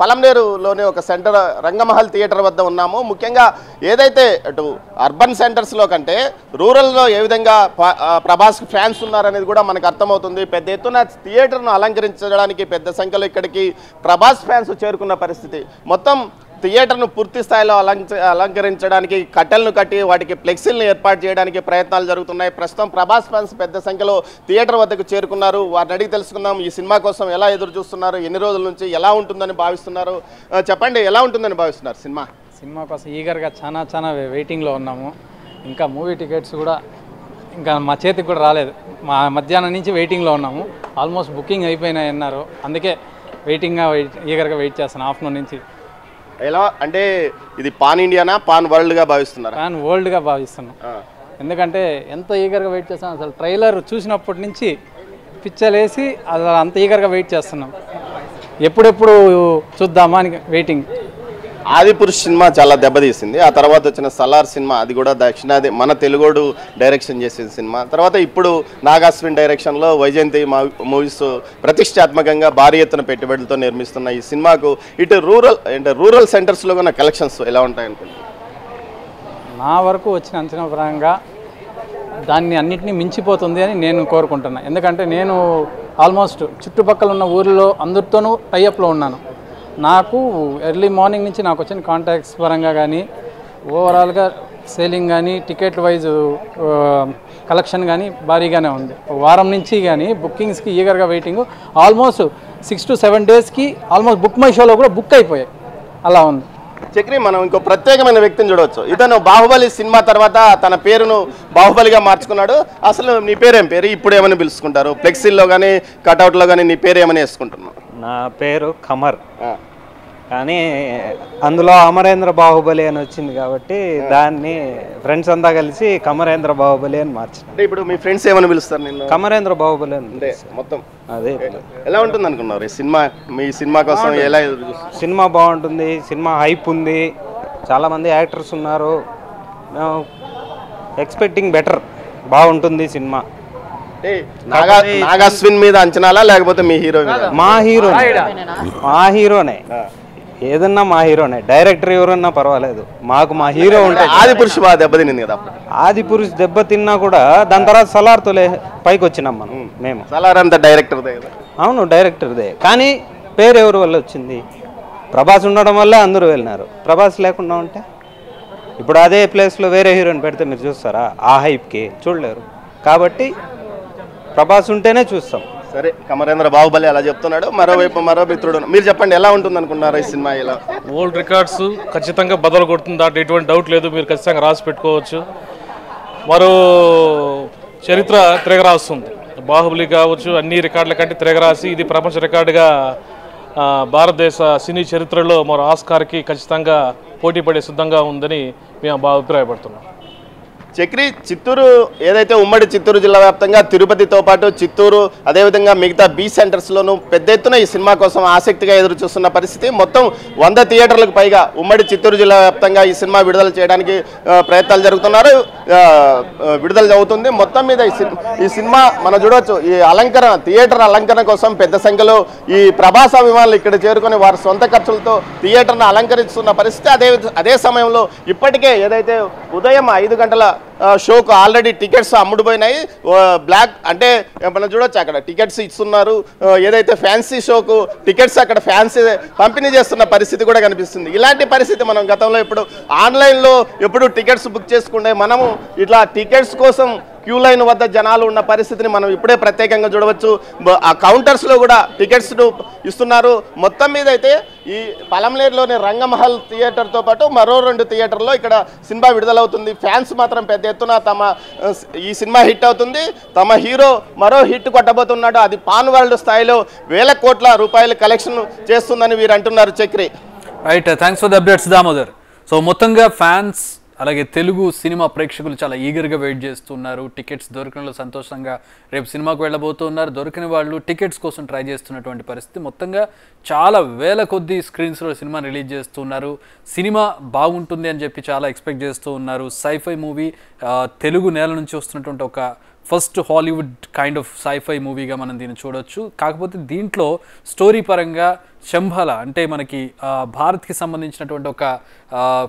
పలంనేరులోని ఒక సెంటర్ రంగమహల్ థియేటర్ వద్ద ఉన్నాము. ముఖ్యంగా ఏదైతే అటు అర్బన్ సెంటర్స్లో కంటే రూరల్లో ఏ విధంగా ప్రభాస్ ఫ్యాన్స్ ఉన్నారనేది కూడా మనకు అర్థమవుతుంది. పెద్ద ఎత్తున థియేటర్ను అలంకరించడానికి పెద్ద సంఖ్యలో ఇక్కడికి ప్రభాస్ ఫ్యాన్స్ చేరుకున్న పరిస్థితి. మొత్తం థియేటర్ను పూర్తి స్థాయిలో అలంకరించడానికి కట్టెలను కట్టి వాటికి ఫ్లెక్సీలను ఏర్పాటు చేయడానికి ప్రయత్నాలు జరుగుతున్నాయి. ప్రస్తుతం ప్రభాస్ ఫ్యాన్స్ పెద్ద సంఖ్యలో థియేటర్ వద్దకు చేరుకున్నారు. వారిని అడిగి తెలుసుకుందాం ఈ సినిమా కోసం ఎలా ఎదురు చూస్తున్నారు, ఎన్ని రోజుల నుంచి ఎలా ఉంటుందని భావిస్తున్నారు. చెప్పండి, ఎలా ఉంటుందని భావిస్తున్నారు సినిమా కోసం ఈగర్గా చాలా వెయిటింగ్లో ఉన్నాము. ఇంకా మూవీ టికెట్స్ కూడా ఇంకా మా చేతికి కూడా రాలేదు. మా మధ్యాహ్నం నుంచి వెయిటింగ్లో ఉన్నాము. ఆల్మోస్ట్ బుకింగ్ అయిపోయినాయి అన్నారు. అందుకే ఈగర్గా వెయిట్ చేస్తాను ఆఫ్టర్నూన్ నుంచి. ఎలా అంటే ఇది పాన్ ఇండియానా పాన్ వరల్డ్గా భావిస్తున్నారు? పాన్ వరల్డ్గా భావిస్తున్నాం. ఎందుకంటే ఎంత ఈగర్గా వెయిట్ చేస్తాం, అసలు ట్రైలర్ చూసినప్పటి నుంచి పిచ్చలేసి అసలు అంత ఈగర్గా వెయిట్ చేస్తున్నాం. ఎప్పుడెప్పుడు చూద్దామా అని వెయిటింగ్. ఆదిపురుష్ సినిమా చాలా దెబ్బతీసింది. ఆ తర్వాత వచ్చిన సలార్ సినిమా, అది కూడా దక్షిణాది మన తెలుగోడు డైరెక్షన్ చేసిన సినిమా. తర్వాత ఇప్పుడు నాగాశ్విన్ డైరెక్షన్లో వైజయంతి మూవీస్ ప్రతిష్టాత్మకంగా భారీ ఎత్తున పెట్టుబడులతో నిర్మిస్తున్న ఈ సినిమాకు ఇటు రూరల్ సెంటర్స్లో ఉన్న కలెక్షన్స్ ఎలా ఉంటాయనుకుంటున్నారు? నా వరకు వచ్చిన అంచనా పరంగా దాన్ని అన్నింటినీ మించిపోతుంది అని నేను కోరుకుంటున్నాను. ఎందుకంటే నేను ఆల్మోస్ట్ చుట్టుపక్కల ఉన్న ఊరిలో అందరితోనూ టైఅప్లో ఉన్నాను. నాకు ఎర్లీ మార్నింగ్ నుంచి నాకు వచ్చిన కాంటాక్ట్స్ పరంగా కానీ ఓవరాల్గా సేలింగ్ కానీ టికెట్ వైజ్ కలెక్షన్ కానీ భారీగానే ఉంది. వారం నుంచి కానీ బుకింగ్స్కి ఈగర్గా వెయిటింగ్. ఆల్మోస్ట్ 6 to 7 డేస్కి ఆల్మోస్ట్ బుక్ మై షోలో కూడా బుక్ అయిపోయాయి. అలా ఉంది. చక్రి, మనం ఇంకో ప్రత్యేకమైన వ్యక్తిని చూడవచ్చు. ఇతను బాహుబలి సినిమా తర్వాత తన పేరును బాహుబలిగా మార్చుకున్నాడు. అసలు నీ పేరేం పేరు, ఇప్పుడు ఏమని పిలుచుకుంటారు? ఫ్లెక్సీల్లో కానీ కటౌట్లో కానీ నీ పేరు ఏమని వేసుకుంటున్నావు? నా పేరు ఖమర్, కానీ అందులో అమరేంద్ర బాహుబలి అని వచ్చింది కాబట్టి దాన్ని ఫ్రెండ్స్ అంతా కలిసి కమరేంద్ర బాహుబలి అని మార్చారు. అంటే ఇప్పుడు మీ ఫ్రెండ్స్ ఏమని పిలుస్తారు నిన్ను? కమరేంద్ర బాహుబలి అని మొత్తం. అదే ఎలా ఉంటుంది అనుకున్నారు ఈ సినిమా? మీ సినిమా కోసం ఎలా ఎదురు చూస్తున్నారు? సినిమా బాగుంటుంది, సినిమా హైప్ ఉంది, చాలామంది యాక్టర్స్ ఉన్నారు. ఎక్స్పెక్టింగ్ బెటర్, బాగుంటుంది సినిమా. నాగాశ్విన్ మీద అంచనాలా లేకపోతే మీ హీరో? మా హీరోనే, ఏదన్నా మా హీరోనే. డైరెక్టర్ ఎవరన్నా పర్వాలేదు, మాకు మా హీరో ఉంటే. ఆదిపురుష్ బాగా దెబ్బతినింది కదా. ఆదిపురుష్ దెబ్బతిన్నా కూడా దాని తర్వాత సలార్తో పైకి వచ్చినాం మనం. మేము సలార్ అంతా డైరెక్టర్దే. అవును, డైరెక్టర్దే. కానీ పేరు ఎవరి వల్ల వచ్చింది? ప్రభాస్ ఉండడం వల్ల అందరూ వెళ్ళినారు. ప్రభాస్ లేకుండా ఉంటే ఇప్పుడు అదే ప్లేస్లో వేరే హీరోని పెడితే మీరు చూస్తారా? ఆ హైప్కి చూడలేరు. కాబట్టి ప్రభాస్ ఉంటేనే చూస్తాం. సరే, కమరేంద్ర బాహుబలి అలా చెప్తున్నాడు. మరోవైపు మరో మిత్రుడు, మీరు చెప్పండి ఎలా ఉంటుంది అనుకున్నారు ఈ సినిమా? ఇలా ఓల్డ్ రికార్డ్స్ ఖచ్చితంగా బదులు కొడుతుంది, దాంట్లో ఎటువంటి డౌట్ లేదు. మీరు ఖచ్చితంగా రాసి పెట్టుకోవచ్చు. మరో చరిత్ర తిరగరాస్తుంది. బాహుబలి కావచ్చు, అన్ని రికార్డుల కంటే తిరగరాసి ఇది ప్రపంచ రికార్డుగా భారతదేశ సినీ చరిత్రలో మరో ఆస్కార్కి ఖచ్చితంగా పోటీ పడే సిద్ధంగా ఉందని మేము అభిప్రాయపడుతున్నాం. చక్రి, చిత్తూరు ఏదైతే ఉమ్మడి చిత్తూరు జిల్లా వ్యాప్తంగా తిరుపతితో పాటు చిత్తూరు అదేవిధంగా మిగతా బీ సెంటర్స్లోనూ పెద్ద ఎత్తున ఈ సినిమా కోసం ఆసక్తిగా ఎదురు చూస్తున్న పరిస్థితి. మొత్తం 100 థియేటర్లకు పైగా ఉమ్మడి చిత్తూరు జిల్లా వ్యాప్తంగా ఈ సినిమా విడుదల చేయడానికి ప్రయత్నాలు జరుగుతున్నారు, విడుదల అవుతుంది. మొత్తం మీద ఈ సినిమా మనం చూడవచ్చు. ఈ అలంకరణ, థియేటర్ అలంకరణ కోసం పెద్ద సంఖ్యలో ఈ ప్రభాస్ అభిమానులు ఇక్కడ చేరుకొని వారి సొంత ఖర్చులతో థియేటర్ను అలంకరిస్తున్న పరిస్థితి. అదే సమయంలో ఇప్పటికే ఏదైతే ఉదయం 5 గంటల షోకు ఆల్రెడీ టికెట్స్ అమ్ముడుపోయినాయి. బ్లాక్ అంటే మనం చూడొచ్చు, అక్కడ టికెట్స్ ఇస్తున్నారు. ఏదైతే ఫ్యాన్సీ షోకు టికెట్స్ అక్కడ ఫ్యాన్సీ పంపిణీ చేస్తున్న పరిస్థితి కూడా కనిపిస్తుంది. ఇలాంటి పరిస్థితి మనం గతంలో ఎప్పుడు ఆన్లైన్లో ఎప్పుడు టికెట్స్ బుక్ చేసుకుంటే మనము ఇట్లా టికెట్స్ కోసం క్యూ లైన్ వద్ద జనాలు ఉన్న పరిస్థితిని మనం ఇప్పుడే ప్రత్యేకంగా చూడవచ్చు. ఆ కౌంటర్స్లో కూడా టికెట్స్ను ఇస్తున్నారు. మొత్తం మీద అయితే ఈ పలంనేరులోని రంగమహల్ థియేటర్తో పాటు మరో 2 థియేటర్లో ఇక్కడ సినిమా విడుదలవుతుంది. ఫ్యాన్స్ మాత్రం పెద్ద ఎత్తున ఈ సినిమా హిట్ అవుతుంది. తమ హీరో మరో హిట్ కొట్టబోతున్నాడు. అది పాన్ వరల్డ్ స్థాయిలో వేల కోట్ల రూపాయలు కలెక్షన్ చేస్తుందని వీరు అంటున్నారు. Chakri, right, thanks for the updates Damodar. So మొత్తంగా ఫ్యాన్స్ అలాగే తెలుగు సినిమా ప్రేక్షకులు చాలా ఈగర్గా వెయిట్ చేస్తున్నారు. టికెట్స్ దొరికిన సంతోషంగా రేపు సినిమాకు వెళ్ళబోతున్నారు. దొరికిన వాళ్ళు టికెట్స్ కోసం ట్రై చేస్తున్నటువంటి పరిస్థితి. మొత్తంగా చాలా వేల కొద్ది స్క్రీన్స్లో సినిమా రిలీజ్ చేస్తున్నారు. సినిమా బాగుంటుంది అని చెప్పి చాలా ఎక్స్పెక్ట్ చేస్తూ ఉన్నారు. సైఫై మూవీ తెలుగు నేల నుంచి వస్తున్నటువంటి ఒక first Hollywood kind of scifi మూవీగా మనం దీన్ని చూడొచ్చు. కాకపోతే దీంట్లో స్టోరీ పరంగా శంభాల అంటే మనకి భారత్కి సంబంధించినటువంటి ఒక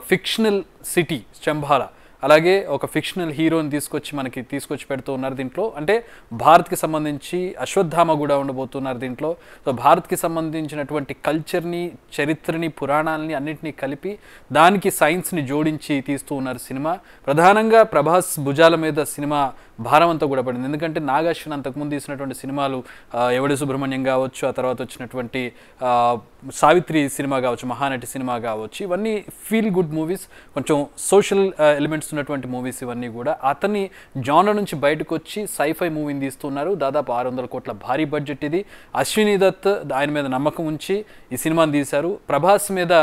ఫిక్షనల్ సిటీ శంభాల, అలాగే ఒక ఫిక్షనల్ హీరోని తీసుకొచ్చి పెడుతూ ఉన్నారు దీంట్లో. అంటే భారత్కి సంబంధించి అశ్వత్థామ కూడా ఉండబోతున్నారు దీంట్లో. సో భారత్కి సంబంధించినటువంటి కల్చర్ని, చరిత్రని, పురాణాలని అన్నింటినీ కలిపి దానికి సైన్స్ని జోడించి తీస్తూ ఉన్నారు సినిమా. ప్రధానంగా ప్రభాస్ భుజాల మీద సినిమా భారం అంతా కూడా పడింది. ఎందుకంటే నాగార్జున అంతకుముందు తీసినటువంటి సినిమాలు ఎవడి సుబ్రహ్మణ్యం కావచ్చు, ఆ తర్వాత వచ్చినటువంటి సావిత్రి సినిమా కావచ్చు, మహానటి సినిమా కావచ్చు, ఇవన్నీ ఫీల్ గుడ్ మూవీస్, కొంచెం సోషల్ ఎలిమెంట్స్ ఉన్నటువంటి మూవీస్ ఇవన్నీ కూడా. అతని జానర్ నుంచి బయటకు వచ్చి సైఫై మూవీని తీస్తున్నారు. దాదాపు 600 కోట్ల భారీ బడ్జెట్ ఇది. అశ్విని దత్ ఆయన మీద నమ్మకం ఉంచి ఈ సినిమాని తీశారు. ప్రభాస్ మీద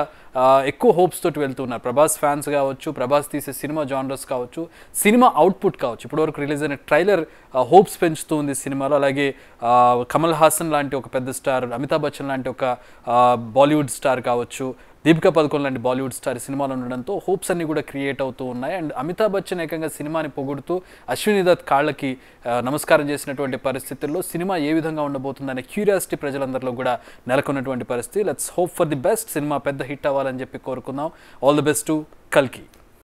ఎక్కువ హోప్స్ తోటి వెళ్తున్నారు. ప్రభాస్ ఫ్యాన్స్ కావచ్చు, ప్రభాస్ తీసే సినిమా జానర్స్ కావచ్చు, సినిమా అవుట్పుట్ కావచ్చు. ఇప్పటివరకు రిలీజ్ అయిన ట్రైలర్ హోప్స్ పెంచుతూ ఉంది సినిమాలో. అలాగే కమల్ హాసన్ లాంటి ఒక పెద్ద స్టార్, అమితాబ్ బచ్చన్ లాంటి ఒక బాలీవుడ్ స్టార్ కావచ్చు, దీపికా పదుకొన్ లాంటి బాలీవుడ్ స్టార్ సినిమాలో ఉండడంతో హోప్స్ అన్ని కూడా క్రియేట్ అవుతూ ఉన్నాయి. అండ్ అమితాబ్ బచ్చన్ ఏకంగా సినిమాని పొగుడుతూ అశ్విని దత్ కాళ్ళకి నమస్కారం చేసినటువంటి పరిస్థితుల్లో సినిమా ఏ విధంగా ఉండబోతుందనే క్యూరియాసిటీ ప్రజలందరిలో కూడా నెలకొన్నటువంటి పరిస్థితి. Let's hope for the best. Cinema పెద్ద హిట్ అవ్వాలని చెప్పి కోరుకుందాం. ఆల్ ది బెస్ట్ టు కల్కి.